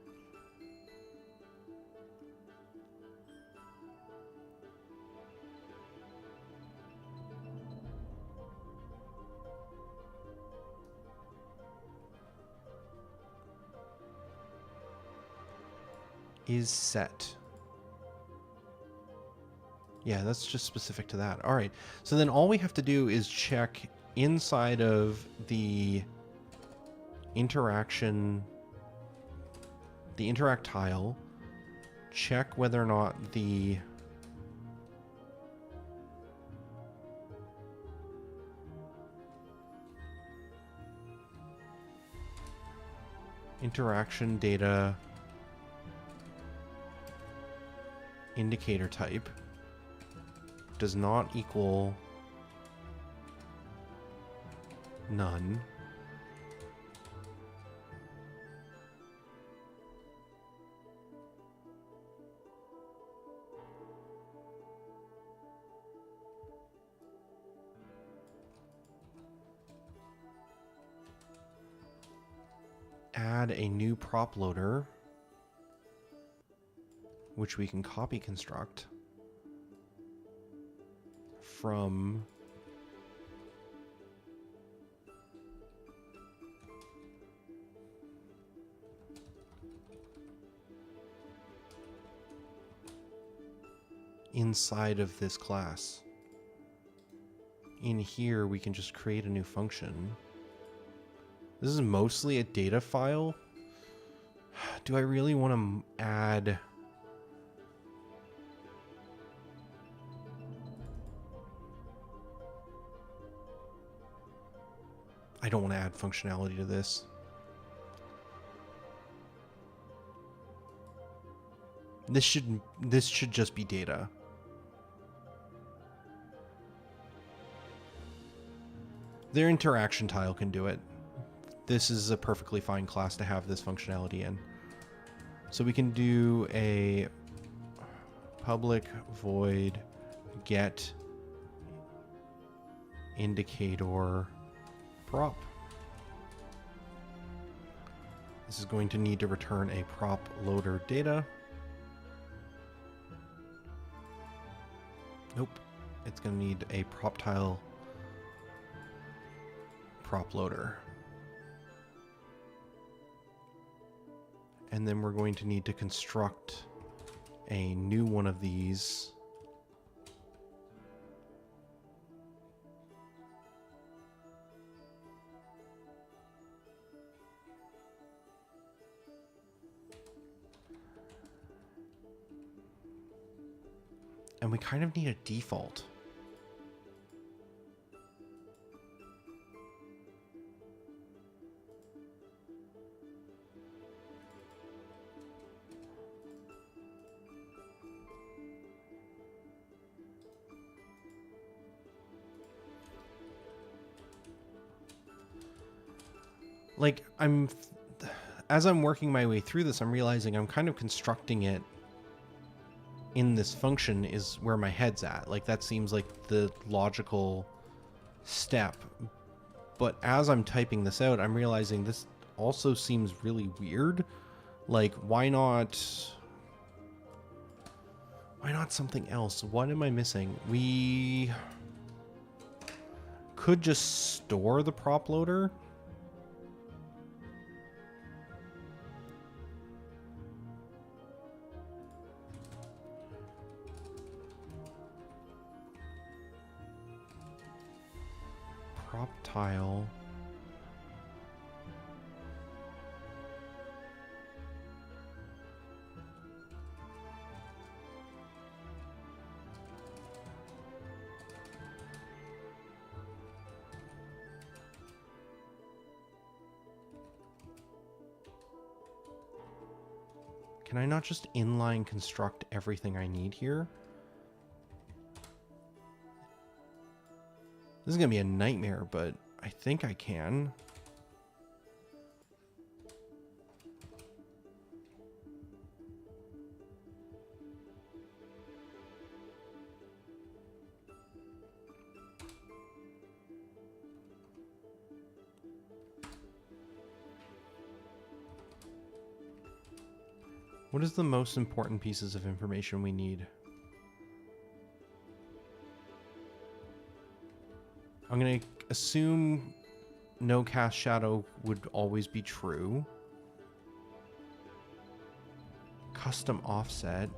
Is set. Yeah, that's just specific to that. All right. So then all we have to do is check inside of the interaction, the interact tile, check whether or not the interaction data indicator type does not equal none. Add a new prop loader, which we can copy construct from inside of this class. In here, we can just create a new function. This is mostly a data file. Do I really want to add... I don't want to add functionality to this. This should just be data. Their interaction tile can do it. This is a perfectly fine class to have this functionality in. So we can do a public void get indicator prop. This is going to need to return a prop loader data. Nope. It's going to need a prop tile prop loader. And then we're going to need to construct a new one of these. And we kind of need a default. Like, as I'm working my way through this, I'm realizing I'm kind of constructing it in this function is where my head's at. Like, that seems like the logical step. But as I'm typing this out, I'm realizing this also seems really weird. Like, why not something else? What am I missing? We could just store the prop loader. Prop tile. Can I not just inline construct everything I need here? This is going to be a nightmare, but I think I can. What is the most important pieces of information we need? I'm going to assume no cast shadow would always be true. Custom offset.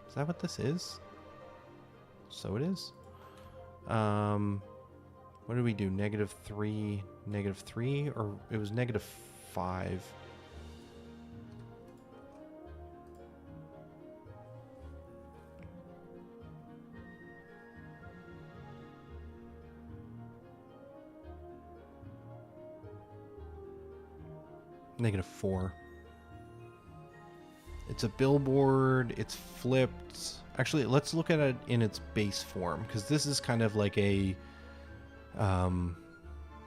Is that what this is? So it is. What did we do? -3, -3, or it was -5. -4. It's a billboard. It's flipped. Actually, let's look at it in its base form, because this is kind of like a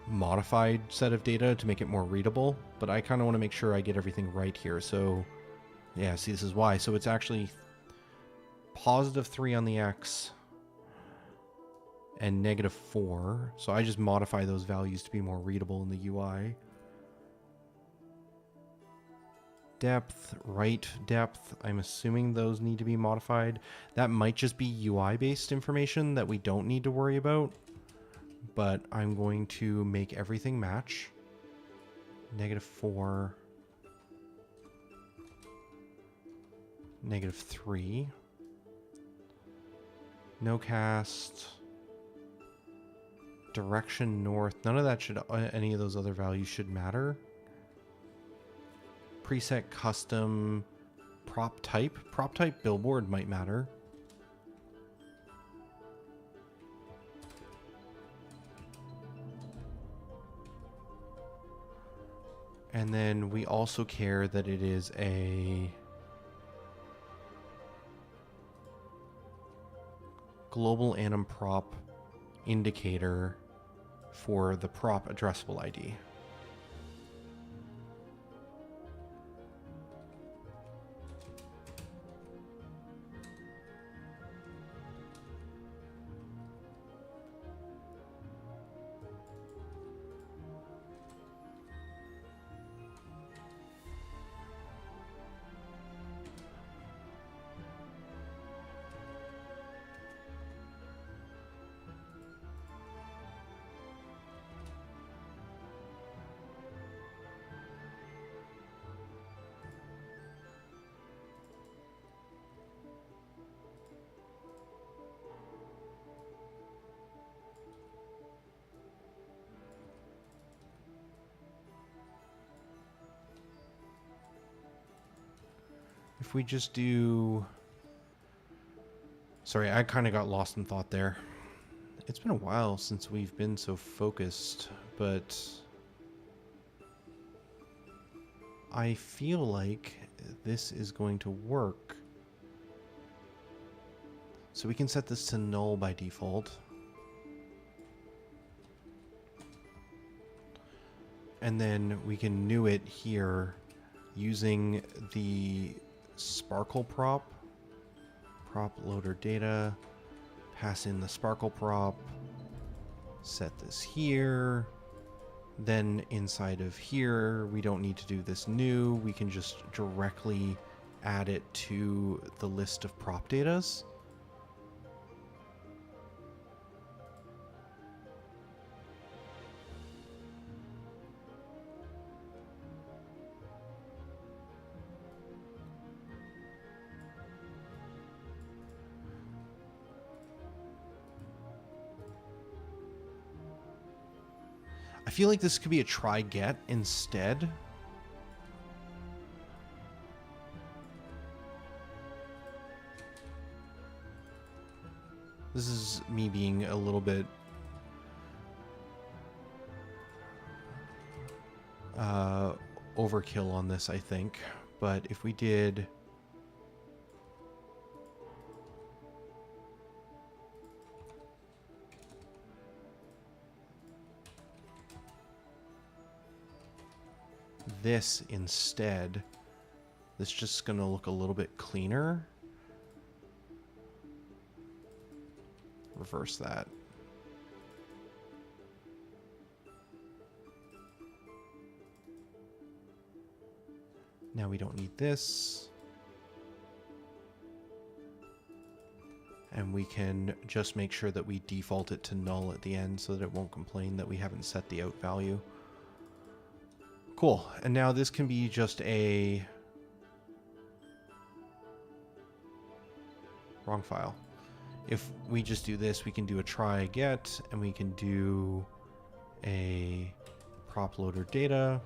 modified set of data to make it more readable. But I kind of want to make sure I get everything right here. So, yeah, see, this is why. So it's actually +3 on the X and -4. So I just modify those values to be more readable in the UI. Depth, right depth, I'm assuming those need to be modified. That might just be UI based information that we don't need to worry about, but I'm going to make everything match. -4, -3, no cast, direction north, none of that should, any of those other values should matter. Preset custom, prop type billboard might matter. And then we also care that it is a global anim prop indicator for the prop addressable ID. If we just do... Sorry, I kind of got lost in thought there. It's been a while since we've been so focused, but I feel like this is going to work. So we can set this to null by default. And then we can new it here using the sparkle prop loader data, pass in the sparkle prop, set this here, then inside of here we don't need to do this new, we can just directly add it to the list of prop datas. I feel like this could be a try get instead. This is me being a little bit overkill on this, I think. But if we did this instead, this is just going to look a little bit cleaner. Reverse that. Now we don't need this. And we can just make sure that we default it to null at the end so that it won't complain that we haven't set the out value. Cool. And now this can be just a... wrong file. If we just do this, we can do a try get, and we can do a prop loader data.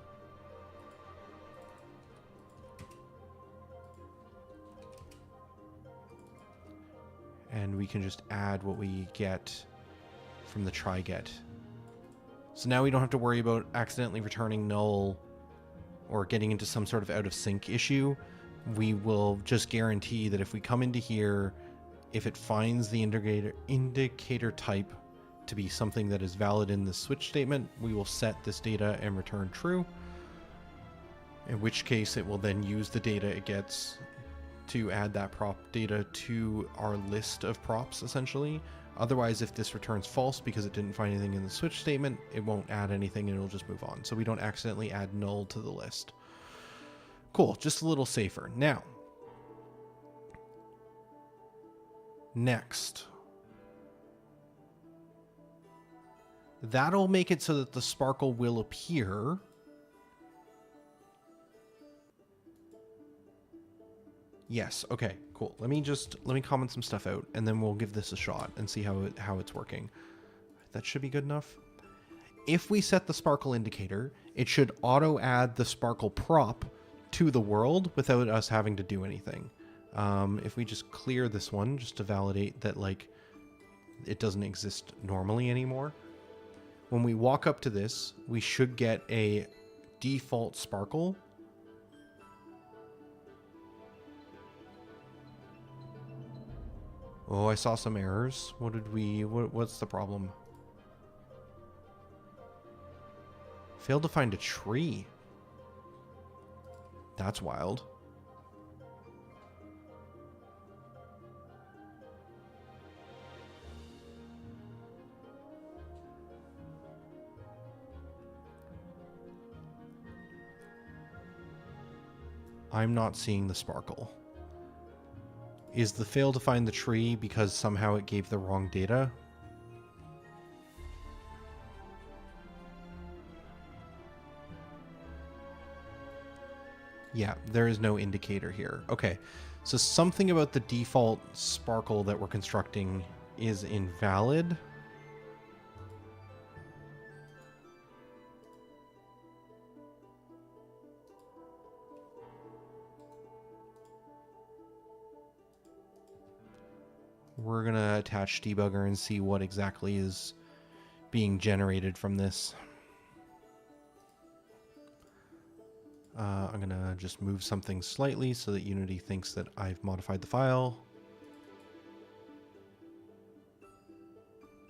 And we can just add what we get from the try get. So now we don't have to worry about accidentally returning null or getting into some sort of out of sync issue, we will just guarantee that if we come into here, if it finds the indicator type to be something that is valid in the switch statement, we will set this data and return true, in which case it will then use the data it gets to add that prop data to our list of props, essentially. Otherwise, if this returns false because it didn't find anything in the switch statement, it won't add anything and it'll just move on. So we don't accidentally add null to the list. Cool, just a little safer. Now, next. That'll make it so that the sparkle will appear. Yes, okay, cool. Let me comment some stuff out and then we'll give this a shot and see how it's working. That should be good enough. If we set the sparkle indicator, it should auto add the sparkle prop to the world without us having to do anything. If we just clear this one just to validate that like it doesn't exist normally anymore. When we walk up to this, we should get a default sparkle. Oh, I saw some errors. What's the problem? Failed to find a tree. That's wild. I'm not seeing the sparkle. Is the fail to find the tree because somehow it gave the wrong data? Yeah, there is no indicator here. Okay, so something about the default sparkle that we're constructing is invalid. We're gonna attach debugger and see what exactly is being generated from this. I'm gonna just move something slightly so that Unity thinks that I've modified the file.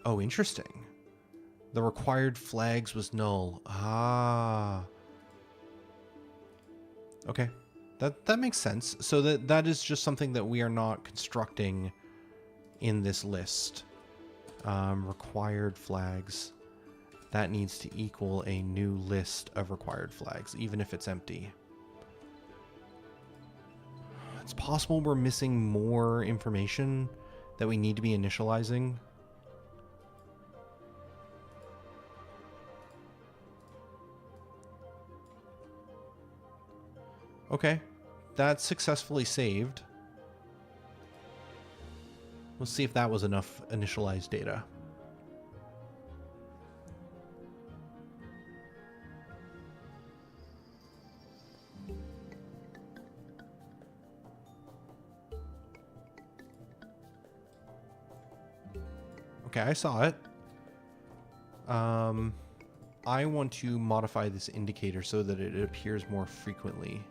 Oh, interesting. The required flags was null. Ah. Okay. That makes sense. So that is just something that we are not constructing in this list. Required flags. That needs to equal a new list of required flags, even if it's empty. It's possible we're missing more information that we need to be initializing. Okay, that's successfully saved. Let's see if that was enough initialized data. Okay, I saw it. I want to modify this indicator so that it appears more frequently.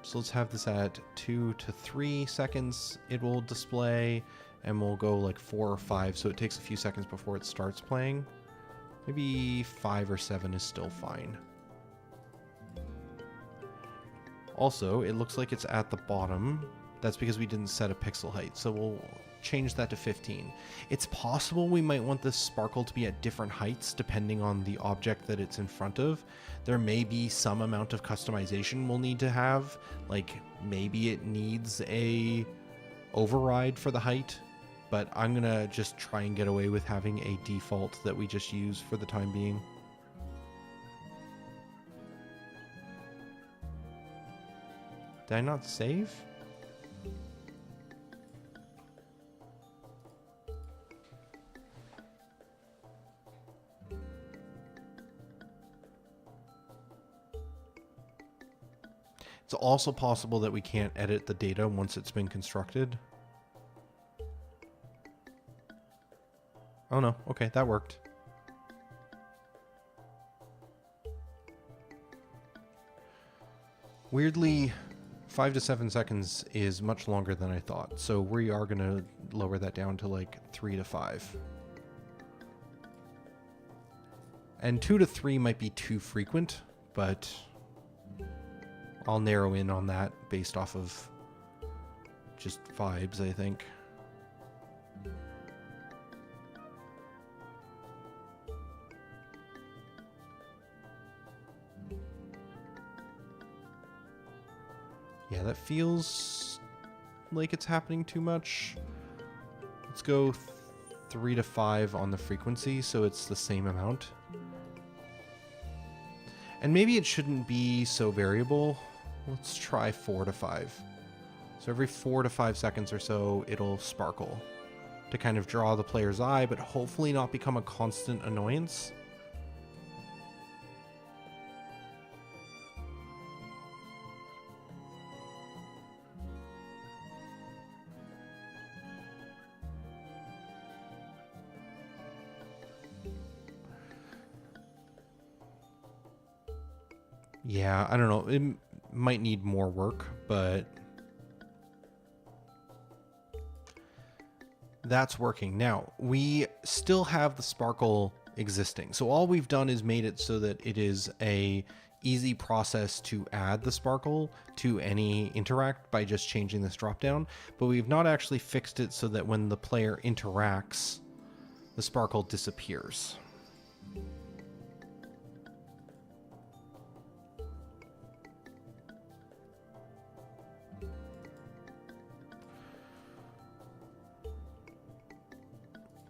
So let's have this at 2 to 3 seconds it will display, and we'll go like 4 or 5, so it takes a few seconds before it starts playing. Maybe 5 or 7 is still fine. Also, it looks like it's at the bottom. That's because we didn't set a pixel height, so we'll change that to 15. It's possible we might want this sparkle to be at different heights depending on the object that it's in front of. There may be some amount of customization we'll need to have, like maybe it needs a override for the height, but I'm gonna just try and get away with having a default that we just use for the time being. Did I not save? It's also possible that we can't edit the data once it's been constructed. Oh no, okay, that worked. Weirdly, 5 to 7 seconds is much longer than I thought, so we are going to lower that down to like 3 to 5. And 2 to 3 might be too frequent, but I'll narrow in on that based off of just vibes, I think. Yeah, that feels like it's happening too much. Let's go 3 to 5 on the frequency, so it's the same amount. And maybe it shouldn't be so variable. Let's try 4 to 5. So every 4 to 5 seconds or so, it'll sparkle to kind of draw the player's eye, but hopefully not become a constant annoyance. Yeah, I don't know. It might need more work, but that's working. Now, we still have the sparkle existing. So all we've done is made it so that it is a easy process to add the sparkle to any interact by just changing this dropdown, but we've not actually fixed it so that when the player interacts, the sparkle disappears.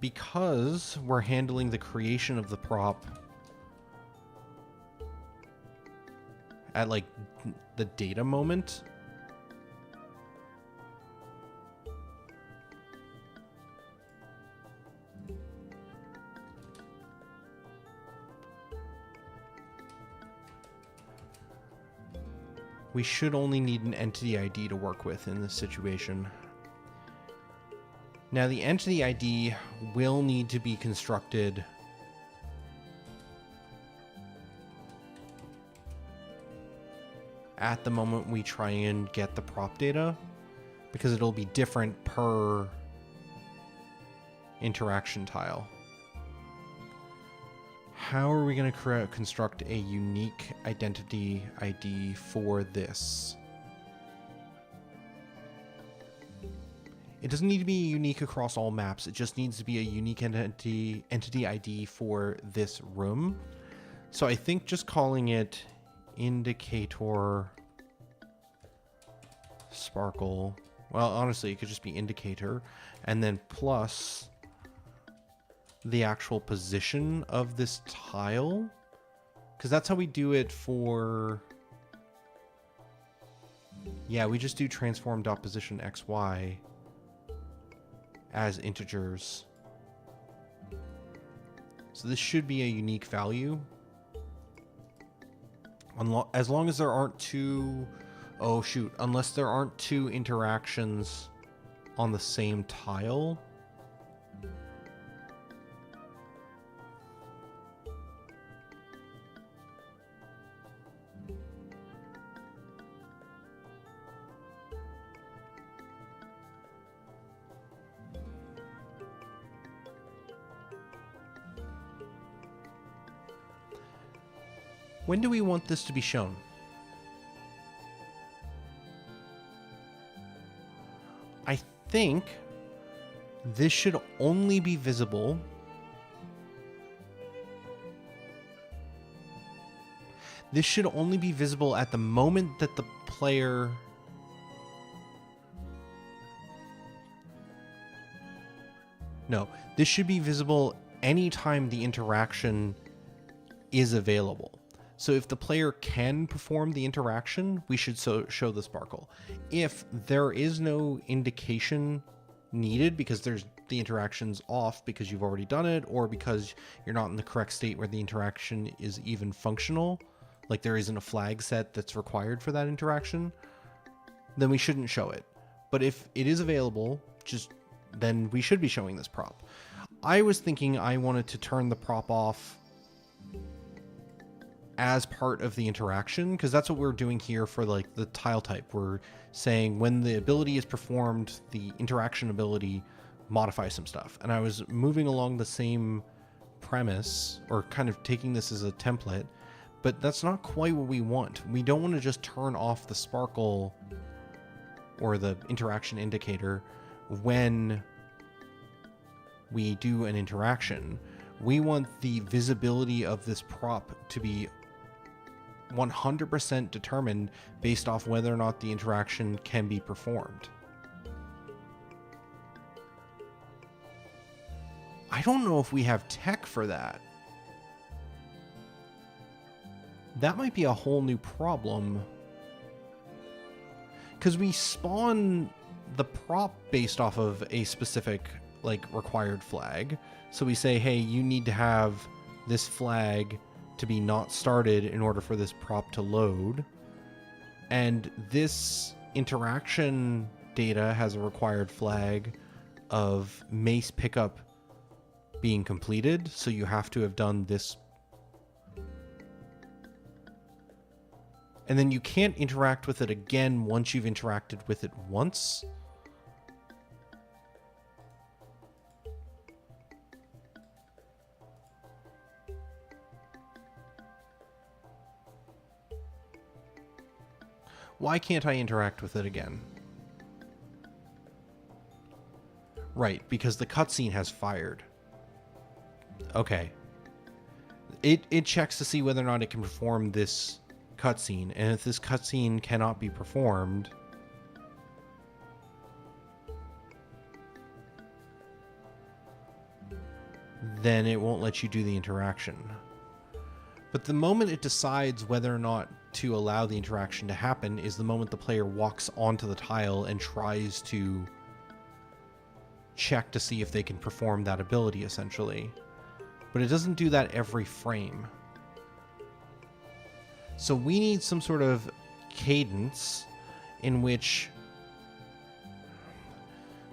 Because we're handling the creation of the prop at like the data moment, we should only need an entity ID to work with in this situation. Now, the entity ID will need to be constructed at the moment we try and get the prop data, because it'll be different per interaction tile. How are we going to construct a unique identity ID for this? It doesn't need to be unique across all maps. It just needs to be a unique entity ID for this room. So I think just calling it indicator sparkle. Well, honestly, it could just be indicator, and then plus the actual position of this tile, because that's how we do it for. Yeah, we just do transform.position XY as integers. So this should be a unique value. As long as there aren't two... Oh, shoot. Unless there aren't two interactions on the same tile. When do we want this to be shown? I think this should only be visible at the moment that the player No, this should be visible anytime the interaction is available. So if the player can perform the interaction, we should show the sparkle. If there is no indication needed because the interaction's off because you've already done it, or because you're not in the correct state where the interaction is even functional, like there isn't a flag set that's required for that interaction, then we shouldn't show it. But if it is available, then we should be showing this prop. I was thinking I wanted to turn the prop off as part of the interaction, because that's what we're doing here for like the tile type. We're saying when the ability is performed, the interaction ability modifies some stuff. And I was moving along the same premise, or kind of taking this as a template, but that's not quite what we want. We don't want to just turn off the sparkle or the interaction indicator when we do an interaction. We want the visibility of this prop to be 100% determined based off whether or not the interaction can be performed. I don't know if we have tech for that. That might be a whole new problem. Because we spawn the prop based off of a specific, like, required flag. So we say, hey, you need to have this flag to be not started in order for this prop to load. And this interaction data has a required flag of mace pickup being completed, so you have to have done this. And then you can't interact with it again once you've interacted with it once. Why can't I interact with it again? Right, because the cutscene has fired. Okay. It checks to see whether or not it can perform this cutscene, and if this cutscene cannot be performed, then it won't let you do the interaction. But the moment it decides whether or not to allow the interaction to happen is the moment the player walks onto the tile and tries to check to see if they can perform that ability, essentially. But it doesn't do that every frame. So we need some sort of cadence in which...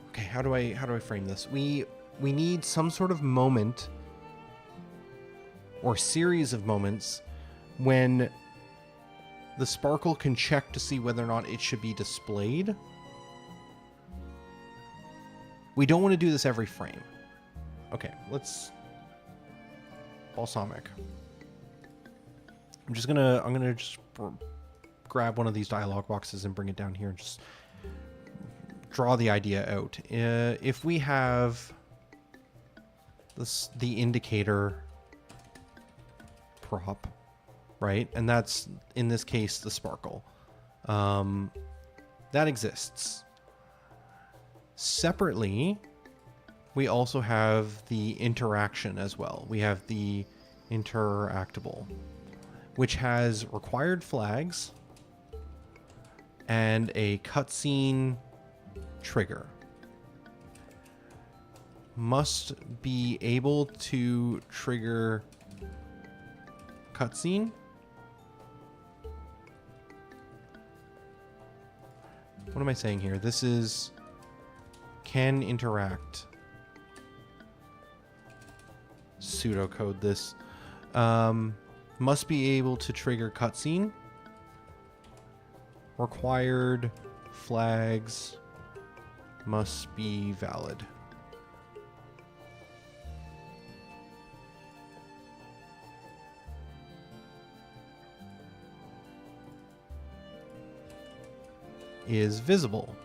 Okay, how do I frame this? We need some sort of moment or series of moments when the sparkle can check to see whether or not it should be displayed. We don't want to do this every frame. Okay, let's... Balsamic. I'm gonna just grab one of these dialog boxes and bring it down here and just draw the idea out. If we have the indicator prop, right? And that's, in this case, the sparkle. That exists. Separately, we also have the interaction as well. We have the interactable, which has required flags and a cutscene trigger. Must be able to trigger cutscene. What am I saying here? This is can interact. Pseudocode this. Must be able to trigger cutscene. Required flags must be valid. Is visible.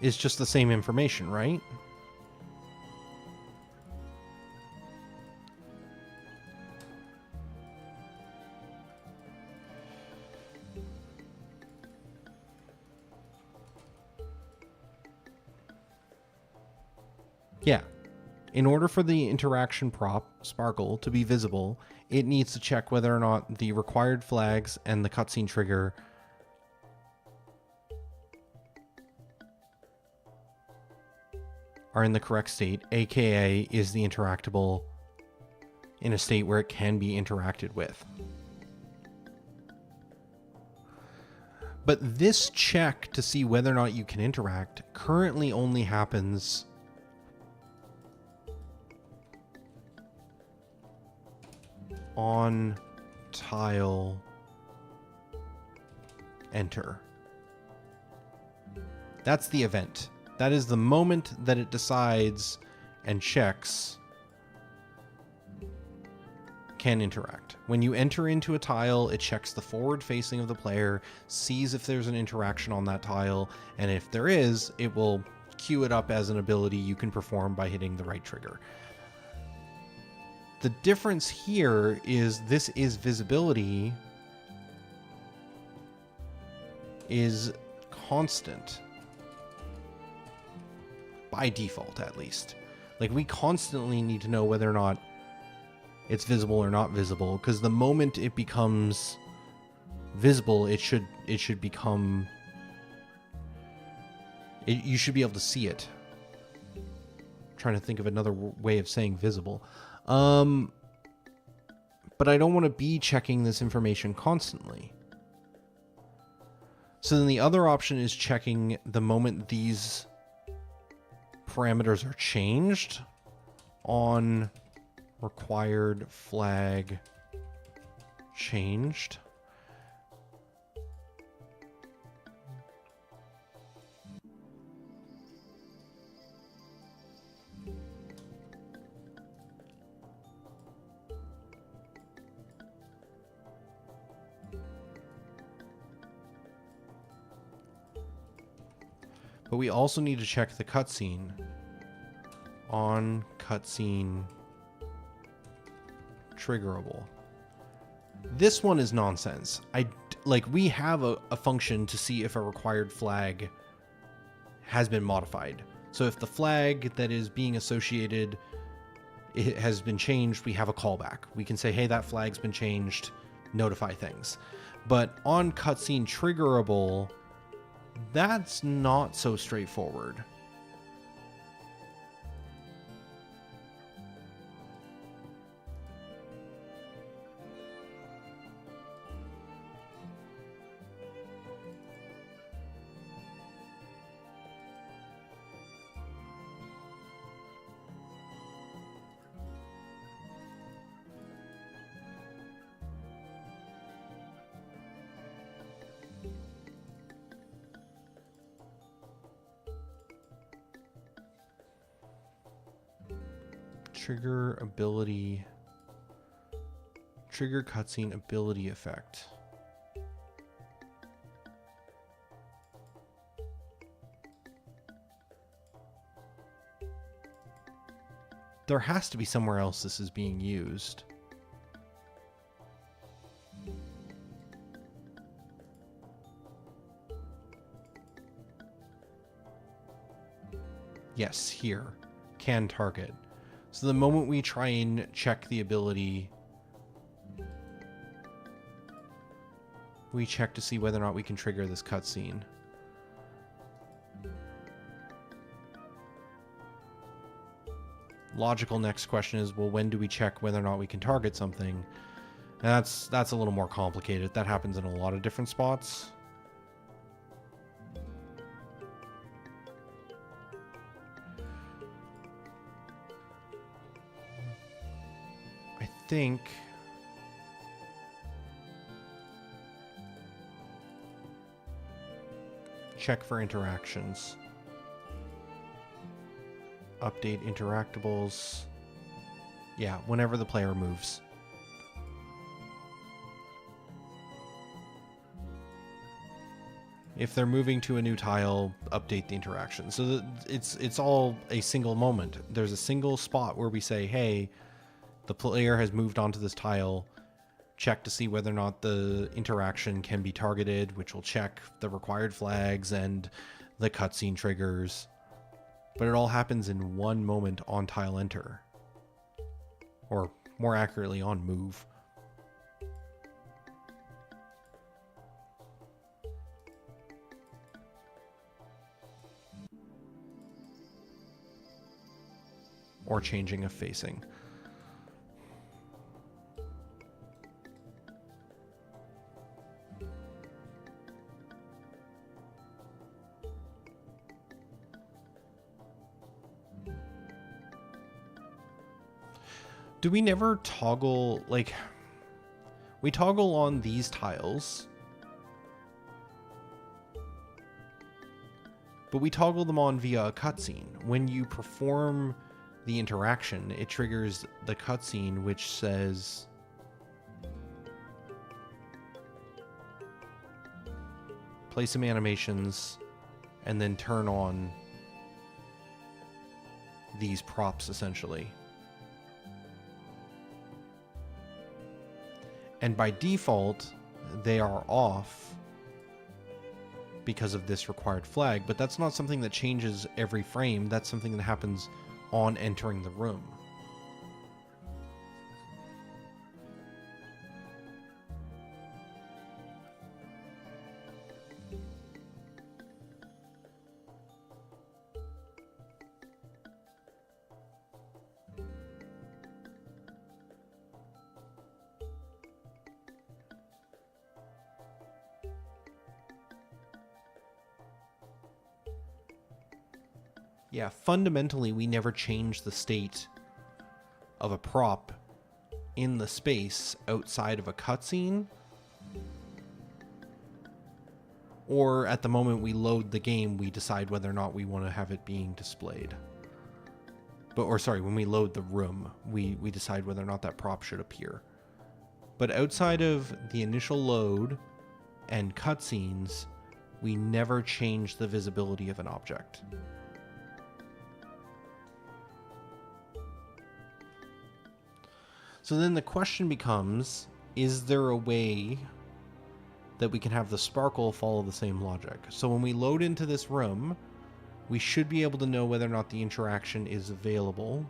Is just the same information, right? Yeah. In order for the interaction prop, Sparkle, to be visible, it needs to check whether or not the required flags and the cutscene trigger are in the correct state, aka is the interactable in a state where it can be interacted with. But this check to see whether or not you can interact currently only happens on tile enter. That's the event. That is the moment that it decides and checks can interact. When you enter into a tile, it checks the forward facing of the player, sees if there's an interaction on that tile, and if there is, it will queue it up as an ability you can perform by hitting the right trigger. The difference here is this is visibility is constant. By default, at least. Like, we constantly need to know whether or not it's visible or not visible, because the moment it becomes visible, it should become... you should be able to see it. I'm trying to think of another way of saying visible. But I don't want to be checking this information constantly. So then the other option is checking the moment these parameters are changed on required flag changed. But we also need to check the cutscene on cutscene triggerable. This one is nonsense. We have a function to see if a required flag has been modified. So if the flag that is being associated it has been changed, we have a callback. We can say, hey, that flag's been changed, notify things. But on cutscene triggerable, that's not so straightforward. Trigger cutscene ability effect. There has to be somewhere else this is being used. Yes, here. Can target. So the moment we try and check the ability, we check to see whether or not we can trigger this cutscene. Logical next question is, well, when do we check whether or not we can target something? And that's a little more complicated. That happens in a lot of different spots. I think check for interactions. Update interactables. Yeah, whenever the player moves. If they're moving to a new tile, update the interaction. So it's all a single moment. There's a single spot where we say, hey, the player has moved onto this tile. Check to see whether or not the interaction can be targeted, which will check the required flags and the cutscene triggers. But it all happens in one moment on tile enter. Or more accurately, on move. Or changing of facing. Do we never toggle, like, we toggle on these tiles, but we toggle them on via a cutscene. When you perform the interaction, it triggers the cutscene which says play some animations and then turn on these props, essentially. And by default, they are off because of this required flag, but that's not something that changes every frame. That's something that happens on entering the room. Yeah, fundamentally, we never change the state of a prop in the space outside of a cutscene, or at the moment we load the game, we decide whether or not we want to have it being displayed. When we load the room, we decide whether or not that prop should appear. But outside of the initial load and cutscenes, we never change the visibility of an object. So then the question becomes, is there a way that we can have the sparkle follow the same logic? So when we load into this room, we should be able to know whether or not the interaction is available.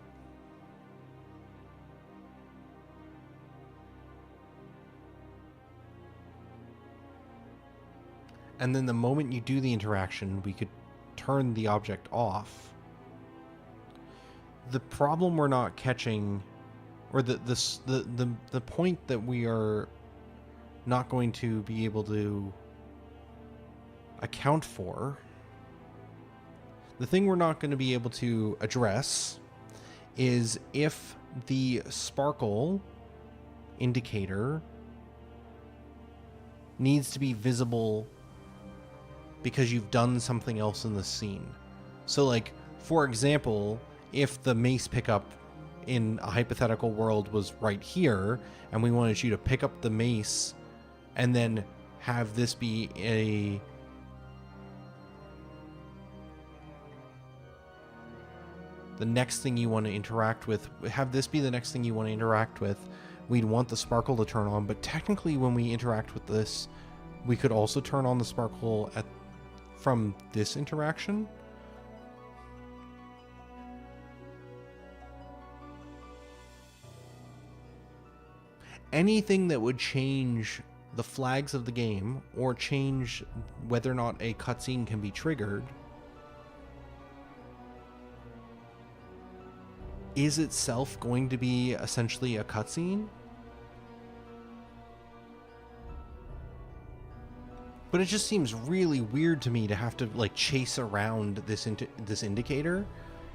And then the moment you do the interaction, we could turn the object off. The problem we're not catching, or the point that we are not going to be able to account for, the thing we're not going to be able to address is if the sparkle indicator needs to be visible because you've done something else in the scene. So, like, for example, if the mace pickup in a hypothetical world was right here, and we wanted you to pick up the mace and then have this be the next thing you want to interact with, we'd want the sparkle to turn on. But technically, when we interact with this, we could also turn on the sparkle from this interaction. Anything that would change the flags of the game or change whether or not a cutscene can be triggered is itself going to be essentially a cutscene. But it just seems really weird to me to have to, like, chase around this indicator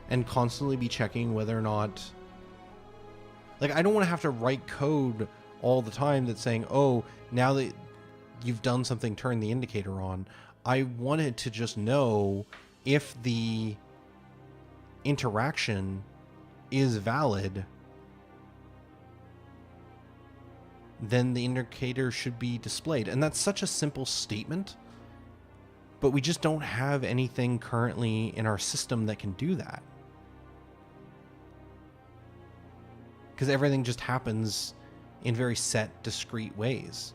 and constantly be checking whether or not, like, I don't want to have to write code all the time that's saying, oh, now that you've done something, turn the indicator on. I wanted to just know if the interaction is valid, then the indicator should be displayed. And that's such a simple statement, but we just don't have anything currently in our system that can do that. Because everything just happens in very set, discrete ways.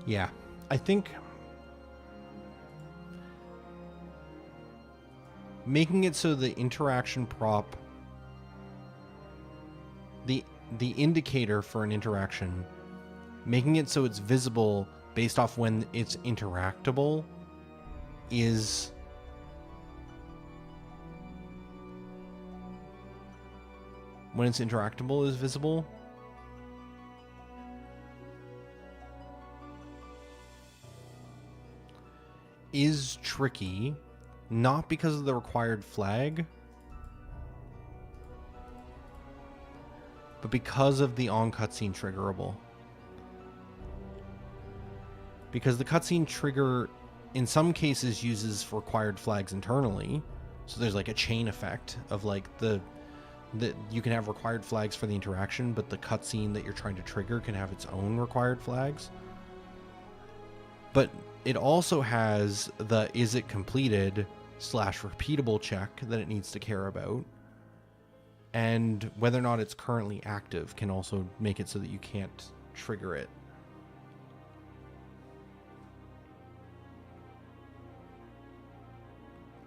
Yeah, I think making it so the interaction prop, the indicator for an interaction, making it so it's visible based off when it's interactable is when it's interactable is visible. Is tricky, not because of the required flag, but because of the on cutscene triggerable. Because the cutscene trigger in some cases uses required flags internally. So there's like a chain effect of like the you can have required flags for the interaction, but the cutscene that you're trying to trigger can have its own required flags. But it also has the is it completed / repeatable check that it needs to care about. And whether or not it's currently active can also make it so that you can't trigger it.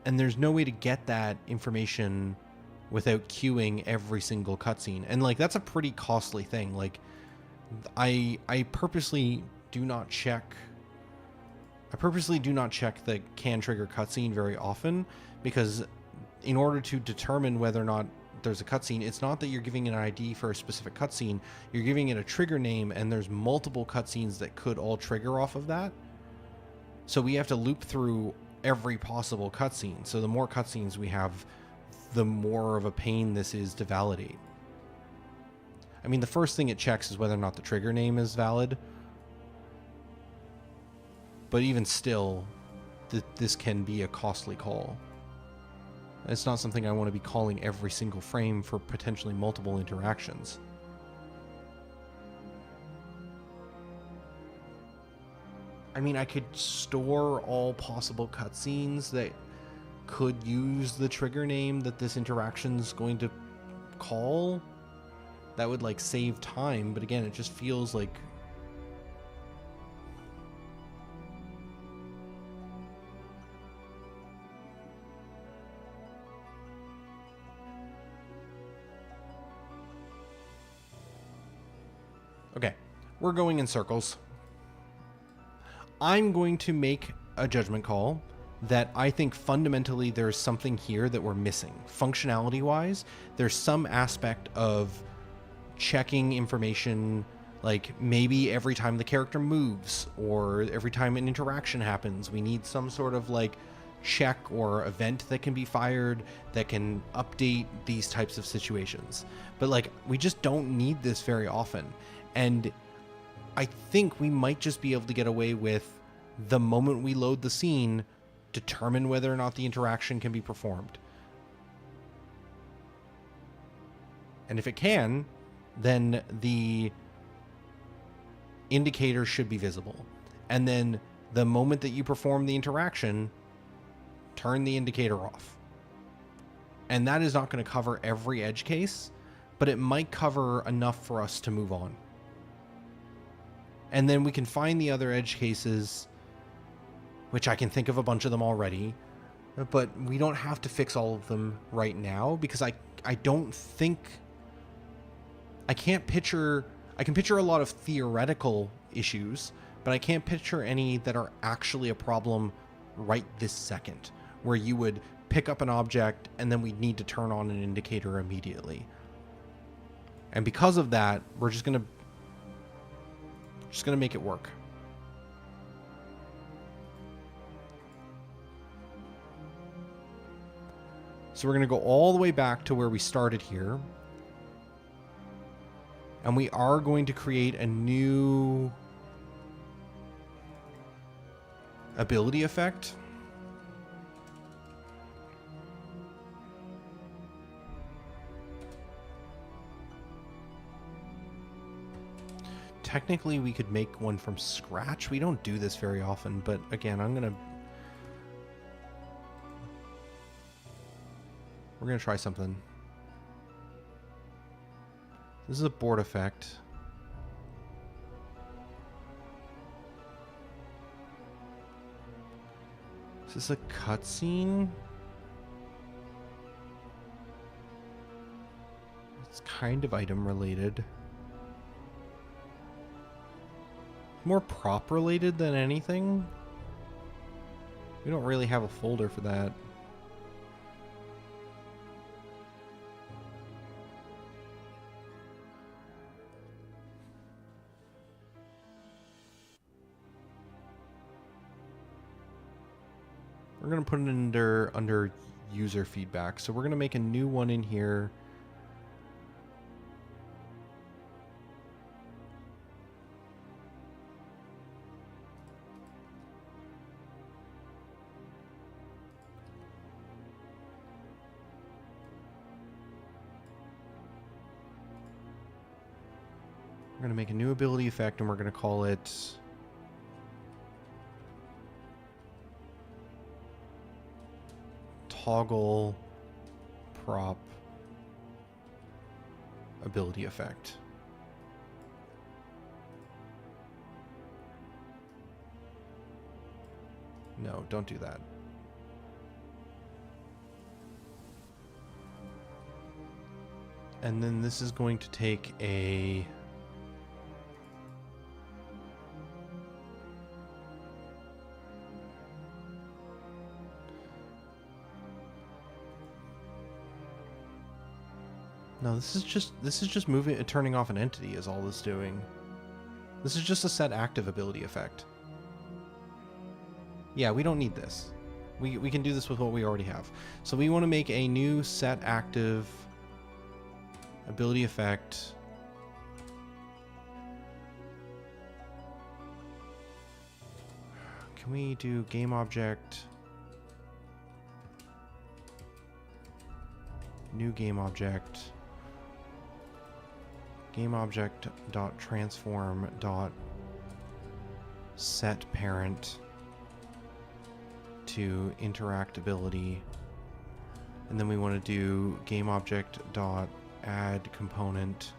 And there's no way to get that information without queuing every single cutscene. And like that's a pretty costly thing. Like I purposely do not check the can trigger cutscene very often, because in order to determine whether or not there's a cutscene, it's not that you're giving an ID for a specific cutscene, you're giving it a trigger name, and there's multiple cutscenes that could all trigger off of that. So we have to loop through every possible cutscene. So the more cutscenes we have, the more of a pain this is to validate. I mean, the first thing it checks is whether or not the trigger name is valid. But even still, this can be a costly call. It's not something I want to be calling every single frame for potentially multiple interactions. I mean, I could store all possible cutscenes that could use the trigger name that this interaction's going to call. That would like save time, but again, it just feels like okay, we're going in circles. I'm going to make a judgment call that I think fundamentally there's something here that we're missing. Functionality wise, there's some aspect of checking information, like maybe every time the character moves or every time an interaction happens, we need some sort of like check or event that can be fired that can update these types of situations. But like, we just don't need this very often. And I think we might just be able to get away with the moment we load the scene, determine whether or not the interaction can be performed. And if it can, then the indicator should be visible. And then the moment that you perform the interaction, turn the indicator off. And that is not going to cover every edge case, but it might cover enough for us to move on. And then we can find the other edge cases, which I can think of a bunch of them already, but we don't have to fix all of them right now, because I don't think I can picture a lot of theoretical issues, but I can't picture any that are actually a problem right this second, where you would pick up an object and then we'd need to turn on an indicator immediately. And because of that, we're just gonna make it work. So we're going to go all the way back to where we started here. And we are going to create a new ability effect. Technically, we could make one from scratch. We don't do this very often, but again, we're going to try something. This is a board effect. Is this a cutscene? kind of item related. More prop related than anything. We don't really have a folder for that. We're going to put it under user feedback. So we're going to make a new one in here. We're going to make a new ability effect, and we're going to call it toggle prop ability effect. No, don't do that. And then this is going to take a No, this is just moving, turning off an entity is all this doing. This is just a set active ability effect. Yeah, we don't need this. We can do this with what we already have. So we want to make a new set active ability effect. Can we do game object? New game object. Game object dot transform dot set parent to interactability, and then we want to do game object dot add component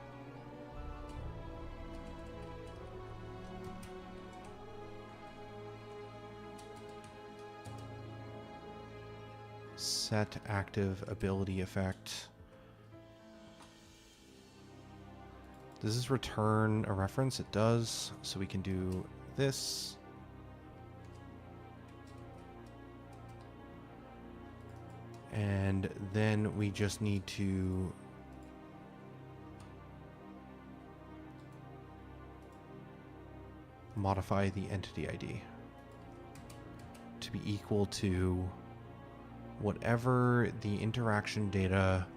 set active ability effect. Does this return a reference? It does. So we can do this. And then we just need to modify the entity ID to be equal to whatever the interaction data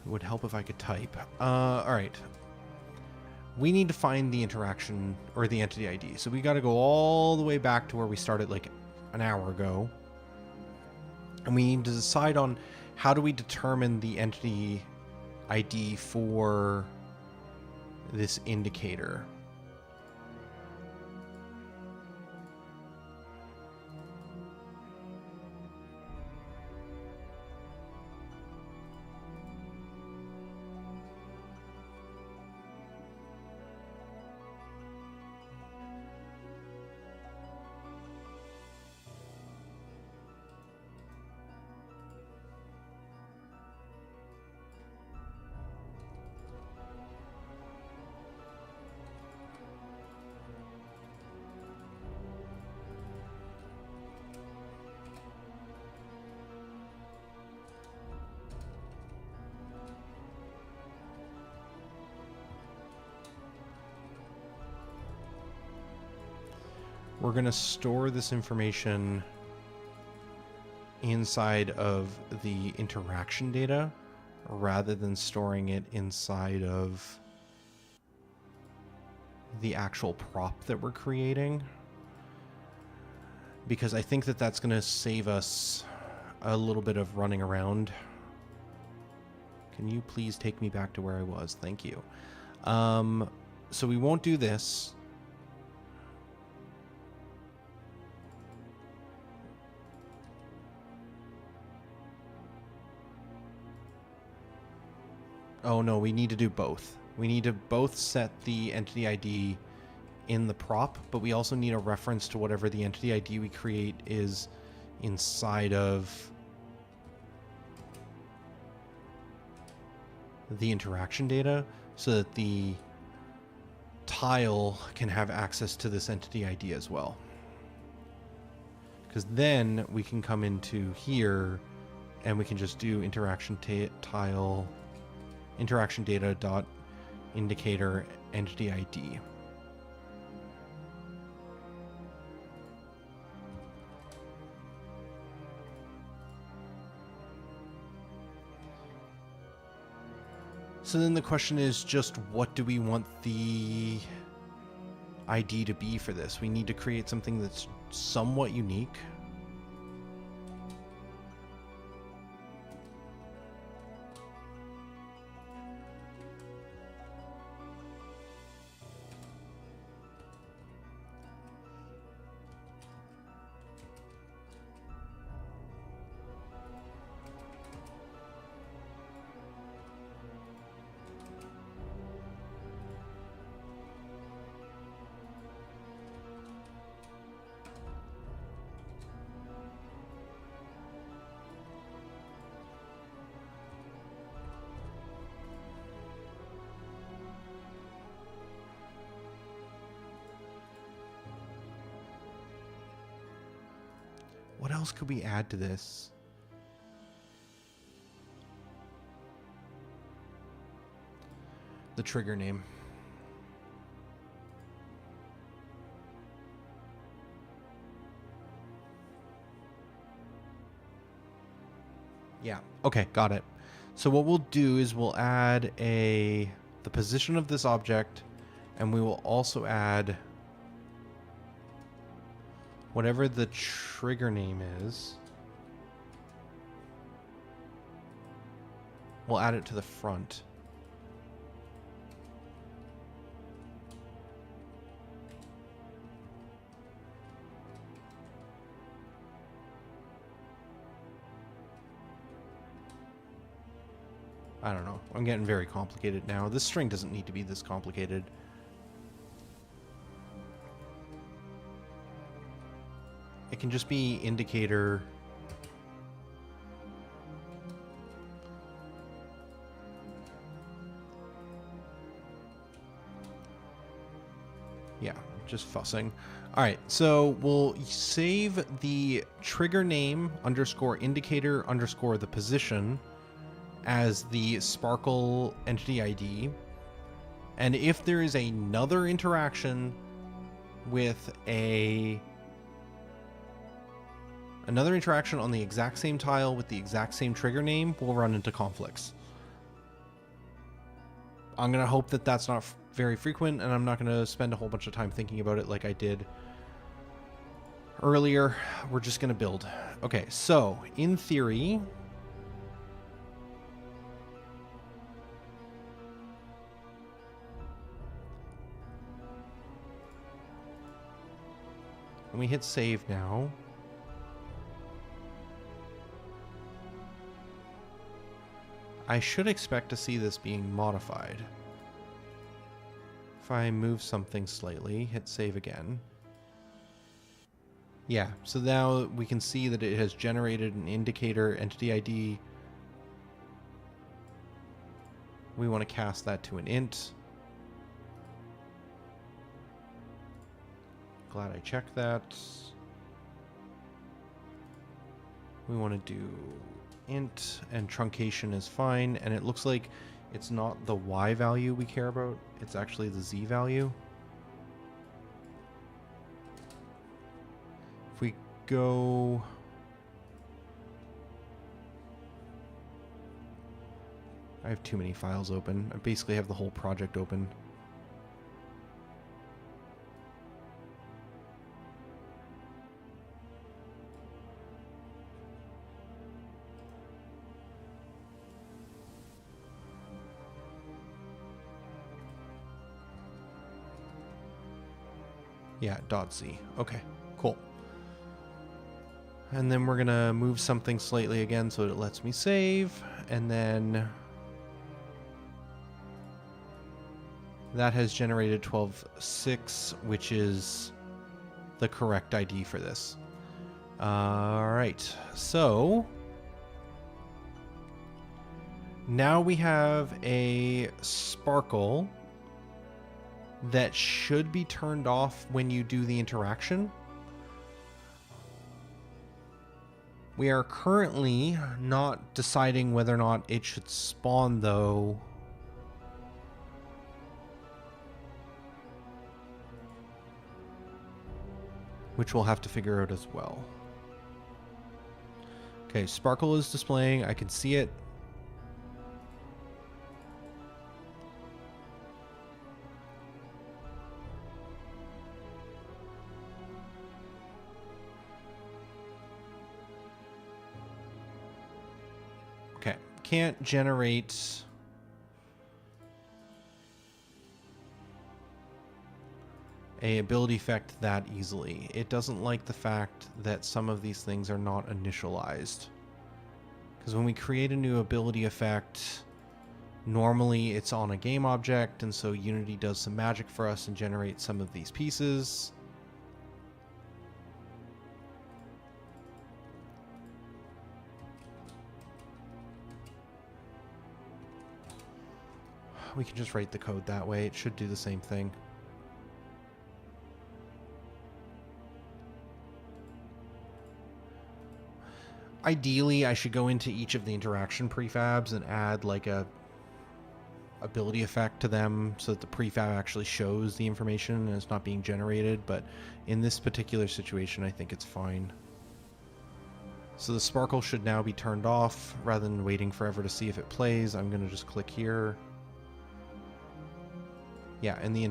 would help if I could type. Alright. We need to find the interaction or the entity ID. So we got to go all the way back to where we started like an hour ago. And we need to decide on how do we determine the entity ID for this indicator. We're going to store this information inside of the interaction data rather than storing it inside of the actual prop that we're creating, because I think that that's going to save us a little bit of running around. Can you please take me back to where I was? Thank you. So we won't do this. Oh no, we need to do both. We need to both set the entity ID in the prop, but we also need a reference to whatever the entity ID we create is inside of the interaction data, so that the tile can have access to this entity ID as well. Because then we can come into here and we can just do interaction tile interaction data dot indicator entity ID. So then the question is just, what do we want the ID to be for this? We need to create something that's somewhat unique. What else could we add to this? The trigger name. Yeah, okay, got it. So what we'll do is we'll add the position of this object, and we will also add whatever the trigger name is. We'll add it to the front. I don't know. I'm getting very complicated now. This string doesn't need to be this complicated. It can just be indicator. Yeah, just fussing. All right, so we'll save the trigger name underscore indicator underscore the position as the Sparkle entity ID. And if there is another interaction with another interaction on the exact same tile with the exact same trigger name, we'll run into conflicts. I'm going to hope that that's not very frequent, and I'm not going to spend a whole bunch of time thinking about it like I did earlier. We're just going to build. Okay, so in theory, when we hit save now, I should expect to see this being modified. If I move something slightly, hit save again. Yeah, so now we can see that it has generated an indicator entity ID. We want to cast that to an int. Glad I checked that. We want to do int, and truncation is fine, and it looks like it's not the y value we care about, it's actually the z value. If we go, I have too many files open. I basically have the whole project open. Yeah, .z. Okay, cool. And then we're going to move something slightly again so it lets me save. And then That has generated 12.6, which is the correct ID for this. All right, so now we have a sparkle that should be turned off when you do the interaction. We are currently not deciding whether or not it should spawn, though. Which we'll have to figure out as well. Okay, sparkle is displaying. I can see it. Okay, can't generate a ability effect that easily. It doesn't like the fact that some of these things are not initialized. Because when we create a new ability effect, normally it's on a game object, and so Unity does some magic for us and generates some of these pieces. We can just write the code that way. It should do the same thing. Ideally, I should go into each of the interaction prefabs and add like a ability effect to them so that the prefab actually shows the information and it's not being generated, but in this particular situation, I think it's fine. So the sparkle should now be turned off rather than waiting forever to see if it plays. I'm going to just click here. Yeah, and the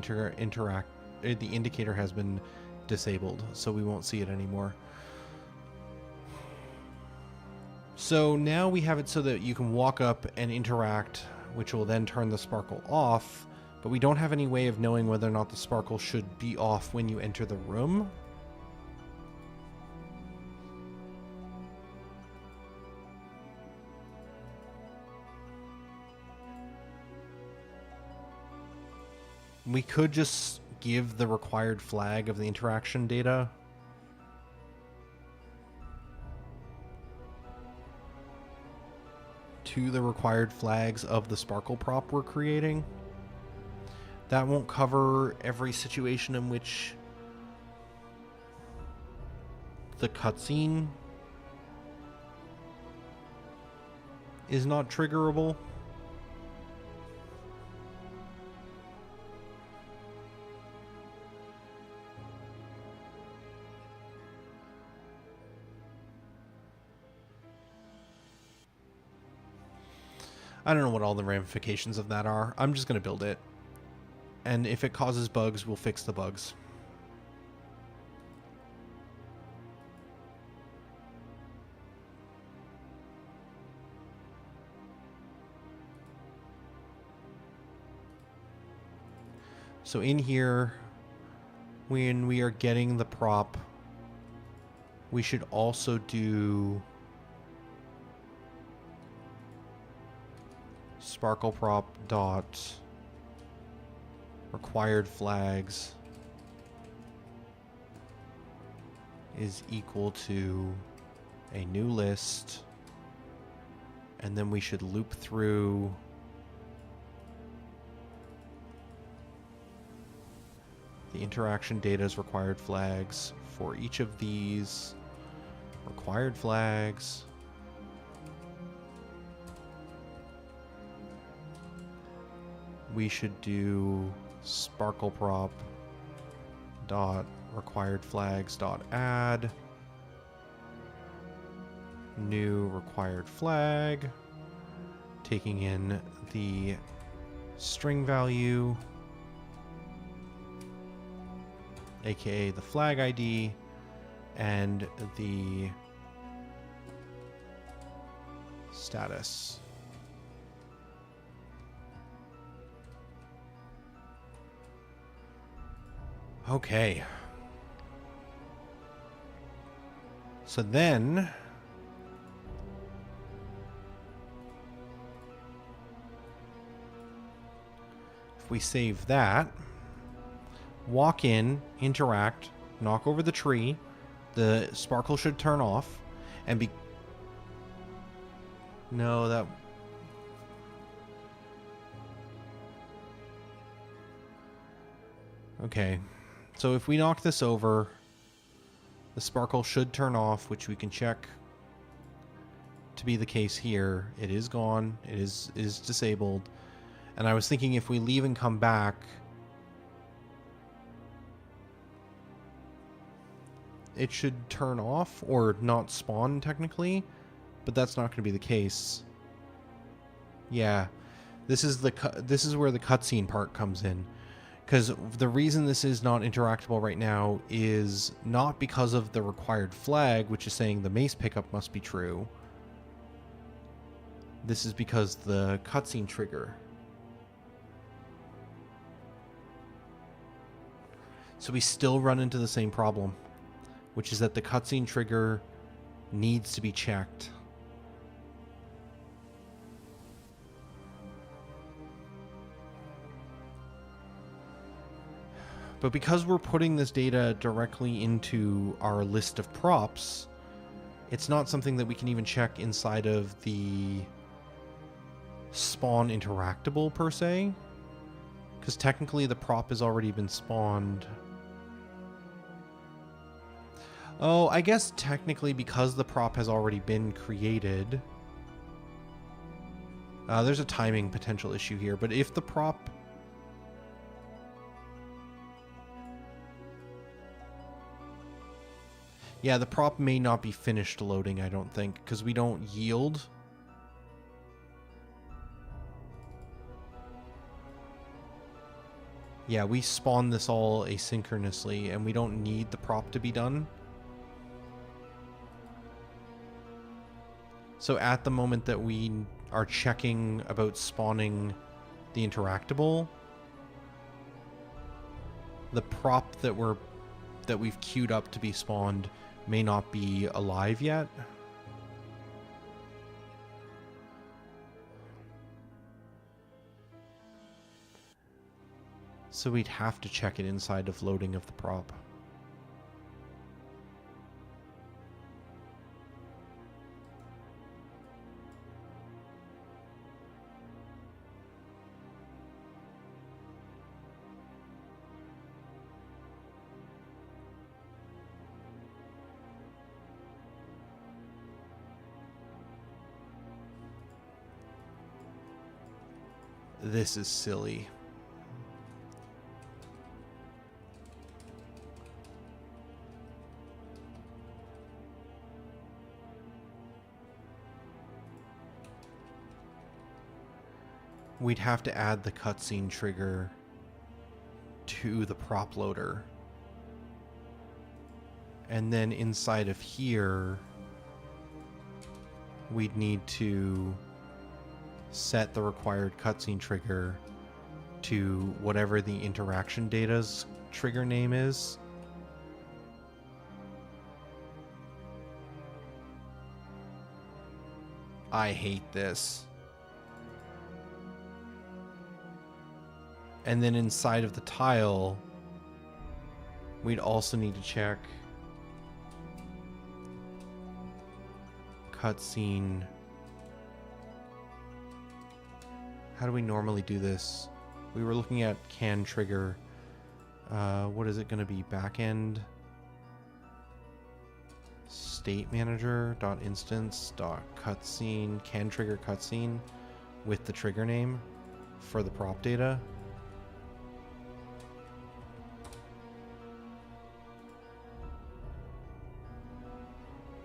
the indicator has been disabled, so we won't see it anymore. So now we have it so that you can walk up and interact, which will then turn the sparkle off, but we don't have any way of knowing whether or not the sparkle should be off when you enter the room. We could just give the required flag of the interaction data. To the required flags of the sparkle prop we're creating. That won't cover every situation in which the cutscene is not triggerable. I don't know what all the ramifications of that are. I'm just going to build it. And if it causes bugs, we'll fix the bugs. So in here, when we are getting the prop, we should also do sparkle prop dot required flags is equal to a new list, and then we should loop through the interaction data's required flags for each of these required flags. We should do sparkle prop dot required flags dot add new required flag, taking in the string value, aka the flag ID, and the status. Okay. So then If we save that, walk in, interact, knock over the tree, the sparkle should turn off, and be... No, that... Okay. So if we knock this over, the sparkle should turn off, which we can check to be the case here. It is gone. It is disabled. And I was thinking if we leave and come back, it should turn off or not spawn technically, but that's not going to be the case. Yeah, this is where the cutscene part comes in, because the reason this is not interactable right now is not because of the required flag, which is saying the mace pickup must be true. This is because the cutscene trigger. So we still run into the same problem, which is that the cutscene trigger needs to be checked. But because we're putting this data directly into our list of props, it's not something that we can even check inside of the spawn interactable per se, because technically the prop has already been spawned. Oh, I guess technically because the prop has already been created, there's a timing potential issue here, but if the prop... Yeah, the prop may not be finished loading, I don't think, because we don't yield. Yeah, we spawn this all asynchronously, and we don't need the prop to be done. So at the moment that we are checking about spawning the interactable, the prop that we've queued up to be spawned may not be alive yet. So we'd have to check it inside of loading of the prop. This is silly. We'd have to add the cutscene trigger to the prop loader. And then inside of here, we'd need to set the required cutscene trigger to whatever the interaction data's trigger name is. I hate this. And then inside of the tile, we'd also need to check cutscene. How do we normally do this? We were looking at can trigger. What is it going to be? Backend state manager dot instance dot cutscene can trigger cutscene with the trigger name for the prop data.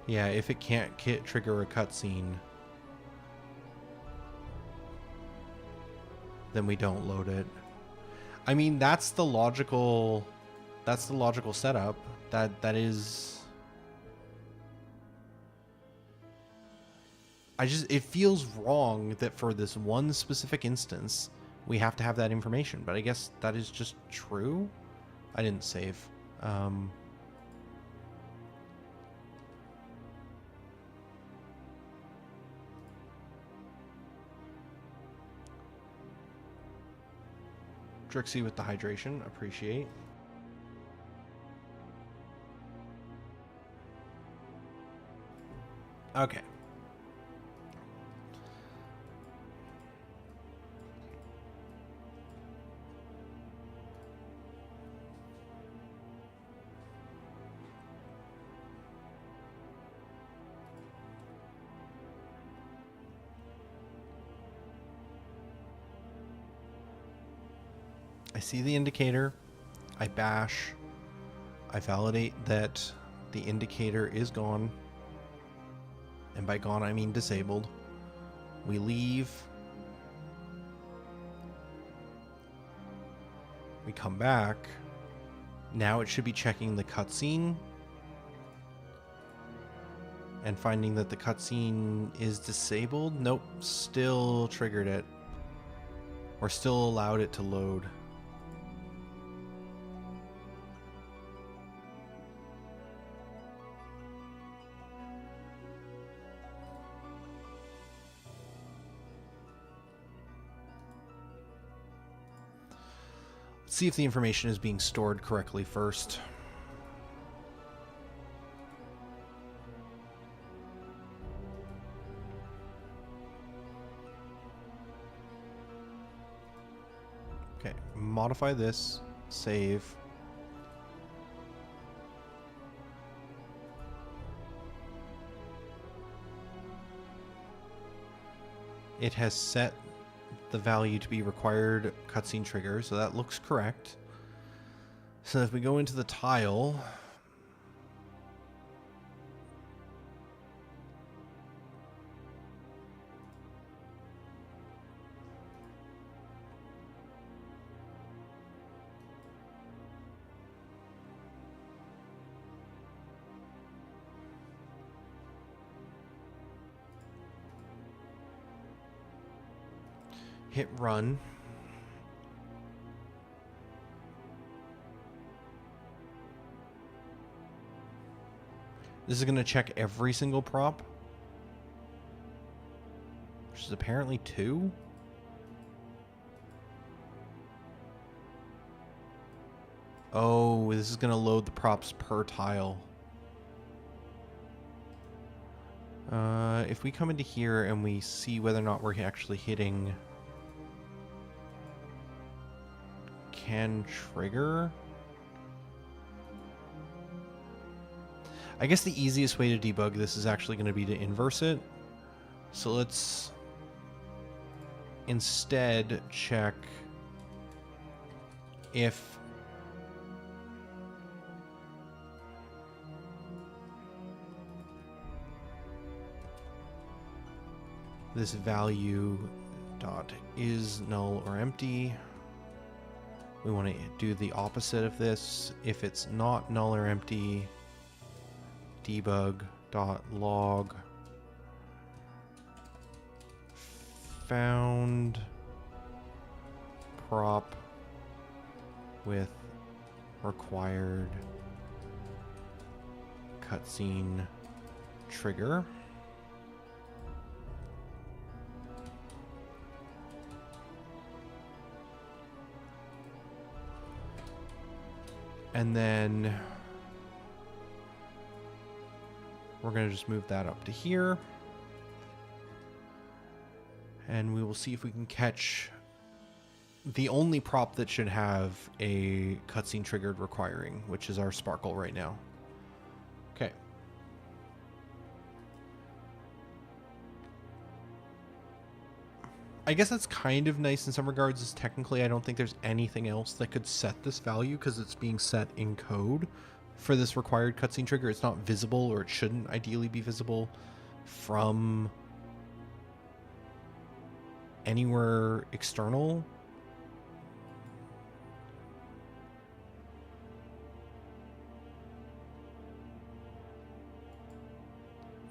Yeah, if it can't trigger a cutscene, then we don't load it. I mean, that's the logical setup. That is... it feels wrong that for this one specific instance, we have to have that information, but I guess that is just true. I didn't save. Drixie with the hydration. Appreciate. Okay. I see the indicator. I bash. I validate that the indicator is gone. And by gone, I mean disabled. We leave. We come back. Now it should be checking the cutscene and finding that the cutscene is disabled. Nope, still triggered it. Or still allowed it to load. Let's see if the information is being stored correctly first. Okay, modify this, save. It has set the value to be required cutscene trigger, so that looks correct. So if we go into the tile, hit run. This is going to check every single prop, which is apparently 2. Oh, this is going to load the props per tile. If we come into here and we see whether or not we're actually hitting can trigger. I guess the easiest way to debug this is actually going to be to inverse it. So let's instead check if this value dot is null or empty. We want to do the opposite of this. If it's not null or empty, debug.log found prop with required cutscene trigger. And then we're going to just move that up to here. And we will see if we can catch the only prop that should have a cutscene triggered requiring, which is our sparkle right now. Okay. I guess that's kind of nice in some regards, is technically I don't think there's anything else that could set this value because it's being set in code for this required cutscene trigger. It's not visible, or it shouldn't ideally be visible from anywhere external.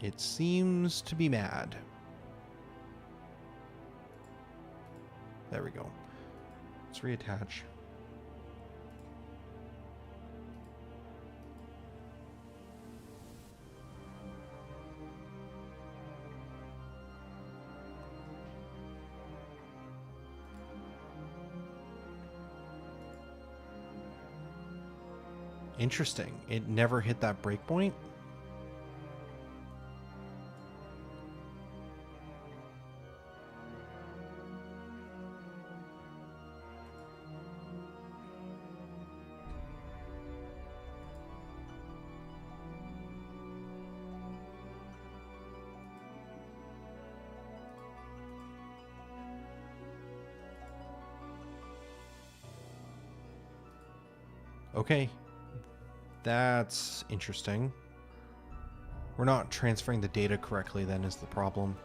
It seems to be mad. There we go. Let's reattach. Interesting. It never hit that breakpoint. Okay, that's interesting. We're not transferring the data correctly then is the problem.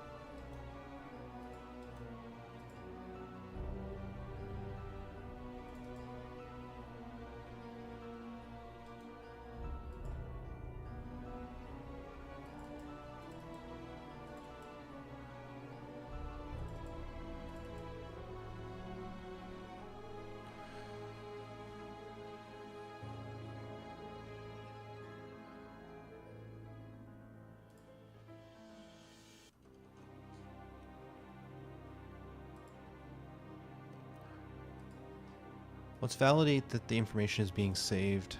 Let's validate that the information is being saved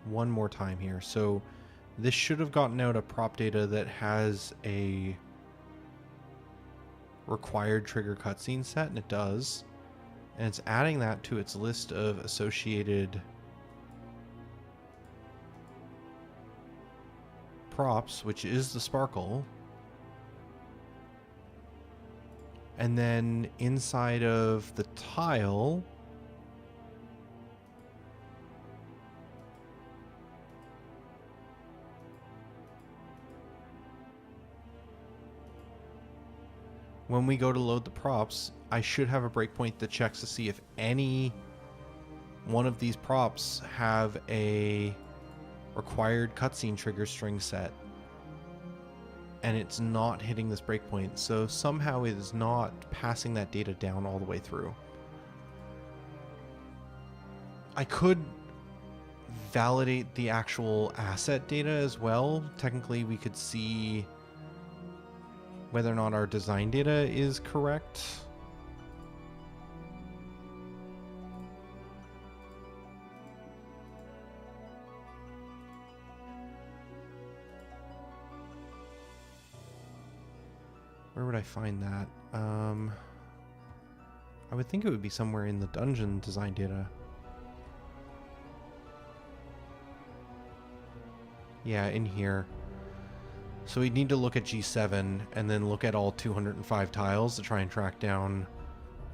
one more time here. So this should have gotten out a prop data that has a required trigger cutscene set, and it does. And it's adding that to its list of associated props, which is the sparkle. And then inside of the tile, when we go to load the props, I should have a breakpoint that checks to see if any one of these props have a required cutscene trigger string set. And it's not hitting this breakpoint, so somehow it is not passing that data down all the way through. I could validate the actual asset data as well. Technically, we could see whether or not our design data is correct. Where would I find that? I would think it would be somewhere in the dungeon design data. Yeah, in here. So we'd need to look at G7 and then look at all 205 tiles to try and track down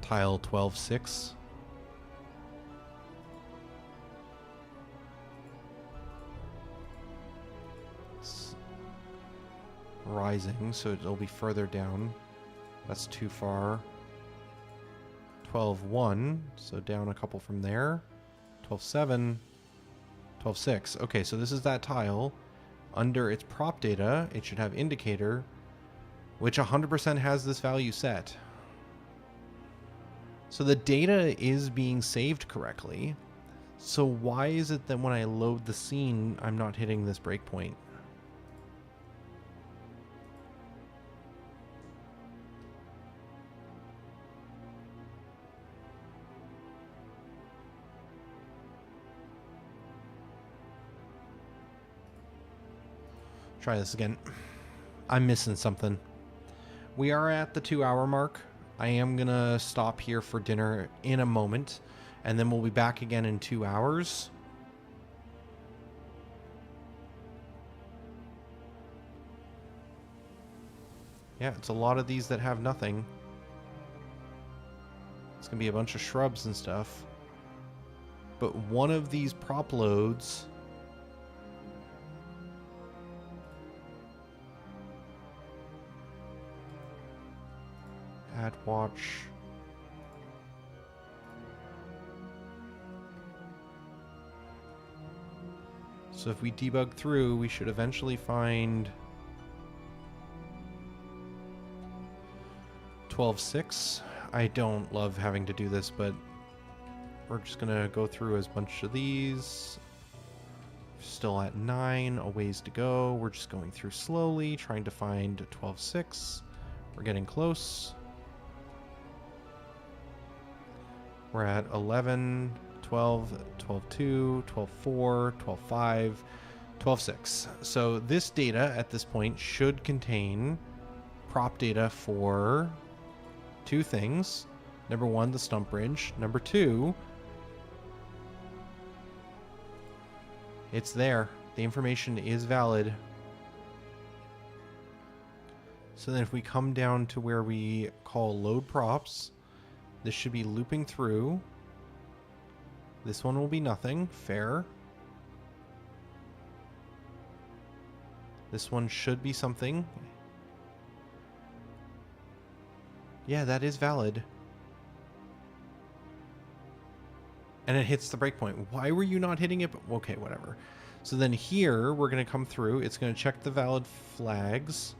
tile 12.6. Rising, so it'll be further down. That's too far. 12.1, so down a couple from there. 12.7, 12.6. Okay, so this is that tile. Under its prop data, it should have indicator, which 100% has this value set. So the data is being saved correctly. So why is it that when I load the scene, I'm not hitting this breakpoint? Try this again. I'm missing something. We are at the 2-hour mark. I am gonna stop here for dinner in a moment, and then we'll be back again in 2 hours. Yeah, it's a lot of these that have nothing. It's gonna be a bunch of shrubs and stuff. But one of these prop loads add watch. So if we debug through, we should eventually find 12.6. I don't love having to do this, but we're just gonna go through as bunch of these. Still at 9, a ways to go. We're just going through slowly, trying to find 12.6. We're getting close. We're at 11, 12, 12.2, 12.4, 12.5, 12.6. So this data at this point should contain prop data for two things. Number one, the stump bridge. Number two, it's there. The information is valid. So then if we come down to where we call load props, this should be looping through. This one will be nothing. Fair. This one should be something. Yeah, that is valid. And it hits the breakpoint. Why were you not hitting it? Okay, whatever. So then here, we're going to come through. It's going to check the valid flags.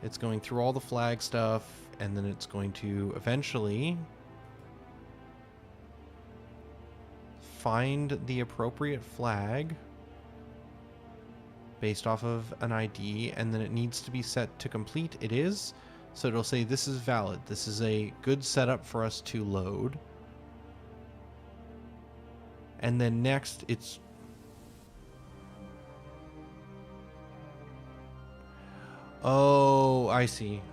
It's going through all the flag stuff. And then it's going to eventually find the appropriate flag based off of an ID. And then it needs to be set to complete. It is. So it'll say this is valid. This is a good setup for us to load. And then next, it's... Oh, I see.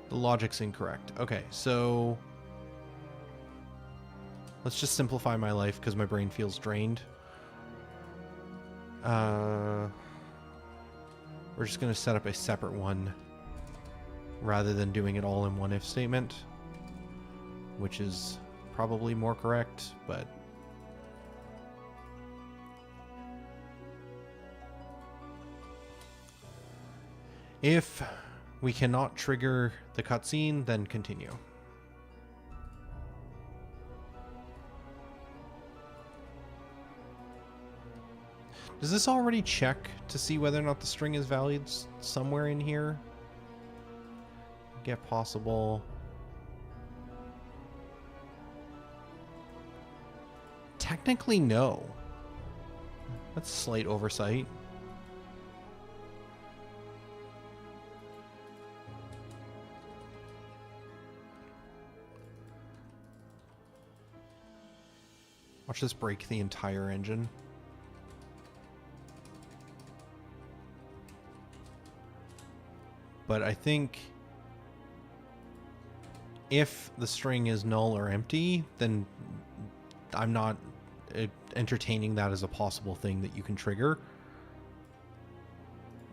The logic's incorrect. Okay, so... Let's just simplify my life because my brain feels drained. We're just going to set up a separate one rather than doing it all in one if statement, which is probably more correct, but if we cannot trigger the cutscene, then continue. Does this already check to see whether or not the string is valid somewhere in here? Get possible. Technically, no. That's a slight oversight. Watch this break the entire engine. But I think if the string is null or empty, then I'm not entertaining that as a possible thing that you can trigger.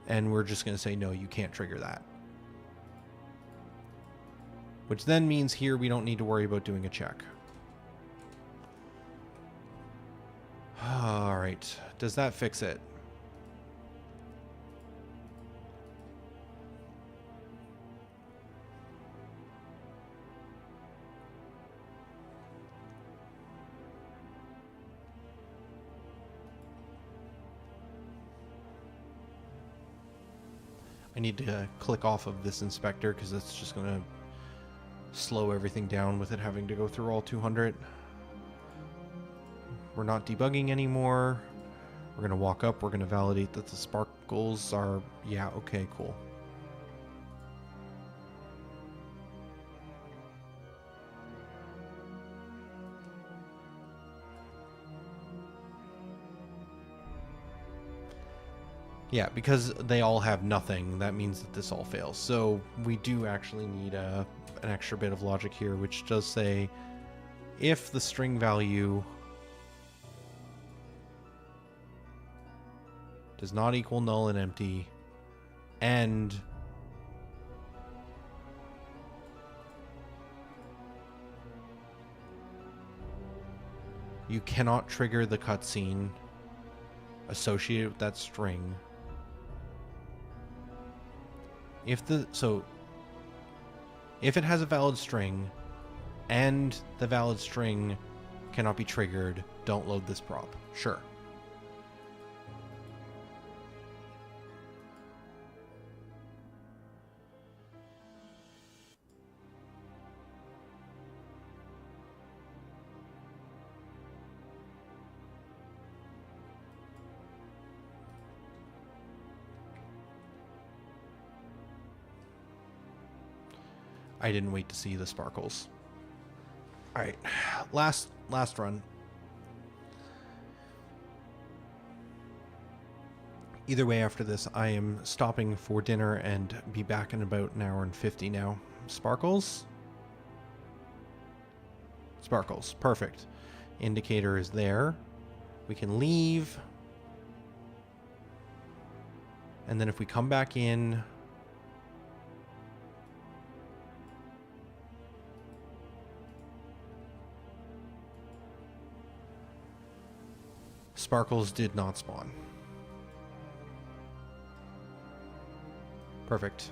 And we're just going to say, no, you can't trigger that. Which then means here we don't need to worry about doing a check. All right. Does that fix it? I need to click off of this inspector because it's just going to slow everything down with it having to go through all 200. We're not debugging anymore. We're going to walk up. We're going to validate that the sparkles are... Yeah, okay, cool. Yeah, because they all have nothing, that means that this all fails. So we do actually need an extra bit of logic here, which does say if the string value does not equal null and empty, and you cannot trigger the cutscene associated with that string. If it has a valid string and the valid string cannot be triggered, don't load this prop. Sure. I didn't wait to see the sparkles. All right, last run. Either way, after this, I am stopping for dinner and be back in about an hour and 50 now. Sparkles? Sparkles. Perfect. Indicator is there. We can leave. And then if we come back in... Sparkles did not spawn. Perfect.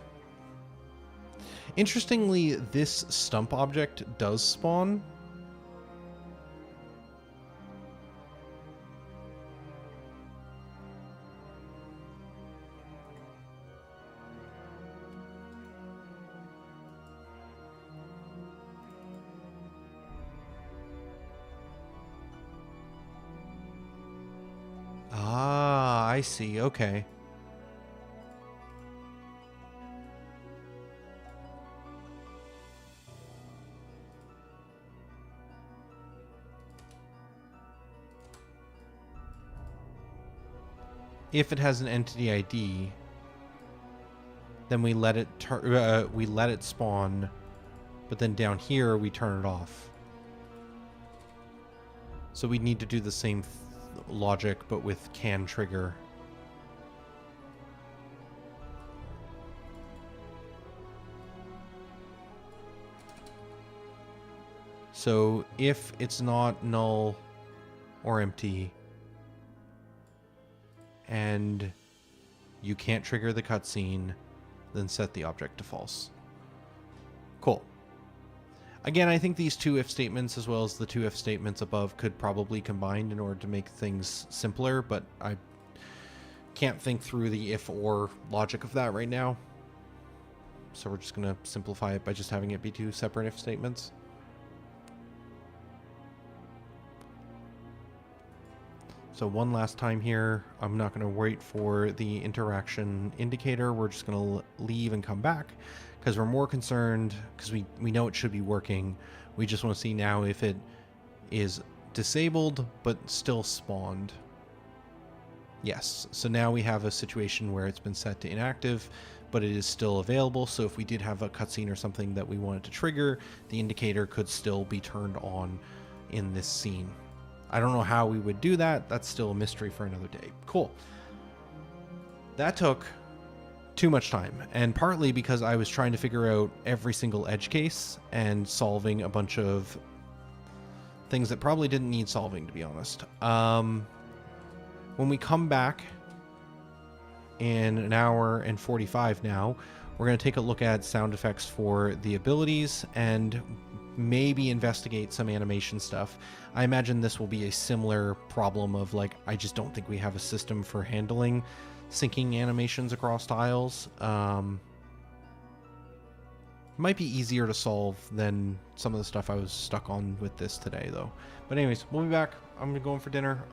Interestingly, this stump object does spawn. Ah, I see. Okay. If it has an entity ID, then we let it spawn, but then down here we turn it off. So we need to do the same logic, but with can trigger. So if it's not null or empty, and you can't trigger the cutscene, then set the object to false. Cool. Again, I think these two if statements as well as the two if statements above could probably combine in order to make things simpler, but I can't think through the if or logic of that right now. So we're just going to simplify it by just having it be two separate if statements. So one last time here, I'm not going to wait for the interaction indicator. We're just going to leave and come back because we're more concerned because we know it should be working. We just want to see now if it is disabled but still spawned. Yes, so now we have a situation where it's been set to inactive, but it is still available. So if we did have a cutscene or something that we wanted to trigger, the indicator could still be turned on in this scene. I don't know how we would do that. That's still a mystery for another day. Cool. That took too much time, and partly because I was trying to figure out every single edge case and solving a bunch of things that probably didn't need solving, to be honest. When we come back in an hour and 45 now, we're going to take a look at sound effects for the abilities and maybe investigate some animation stuff. I imagine this will be a similar problem of like, I just don't think we have a system for handling syncing animations across tiles. Might be easier to solve than some of the stuff I was stuck on with this today though. But anyways, we'll be back. I'm going for dinner.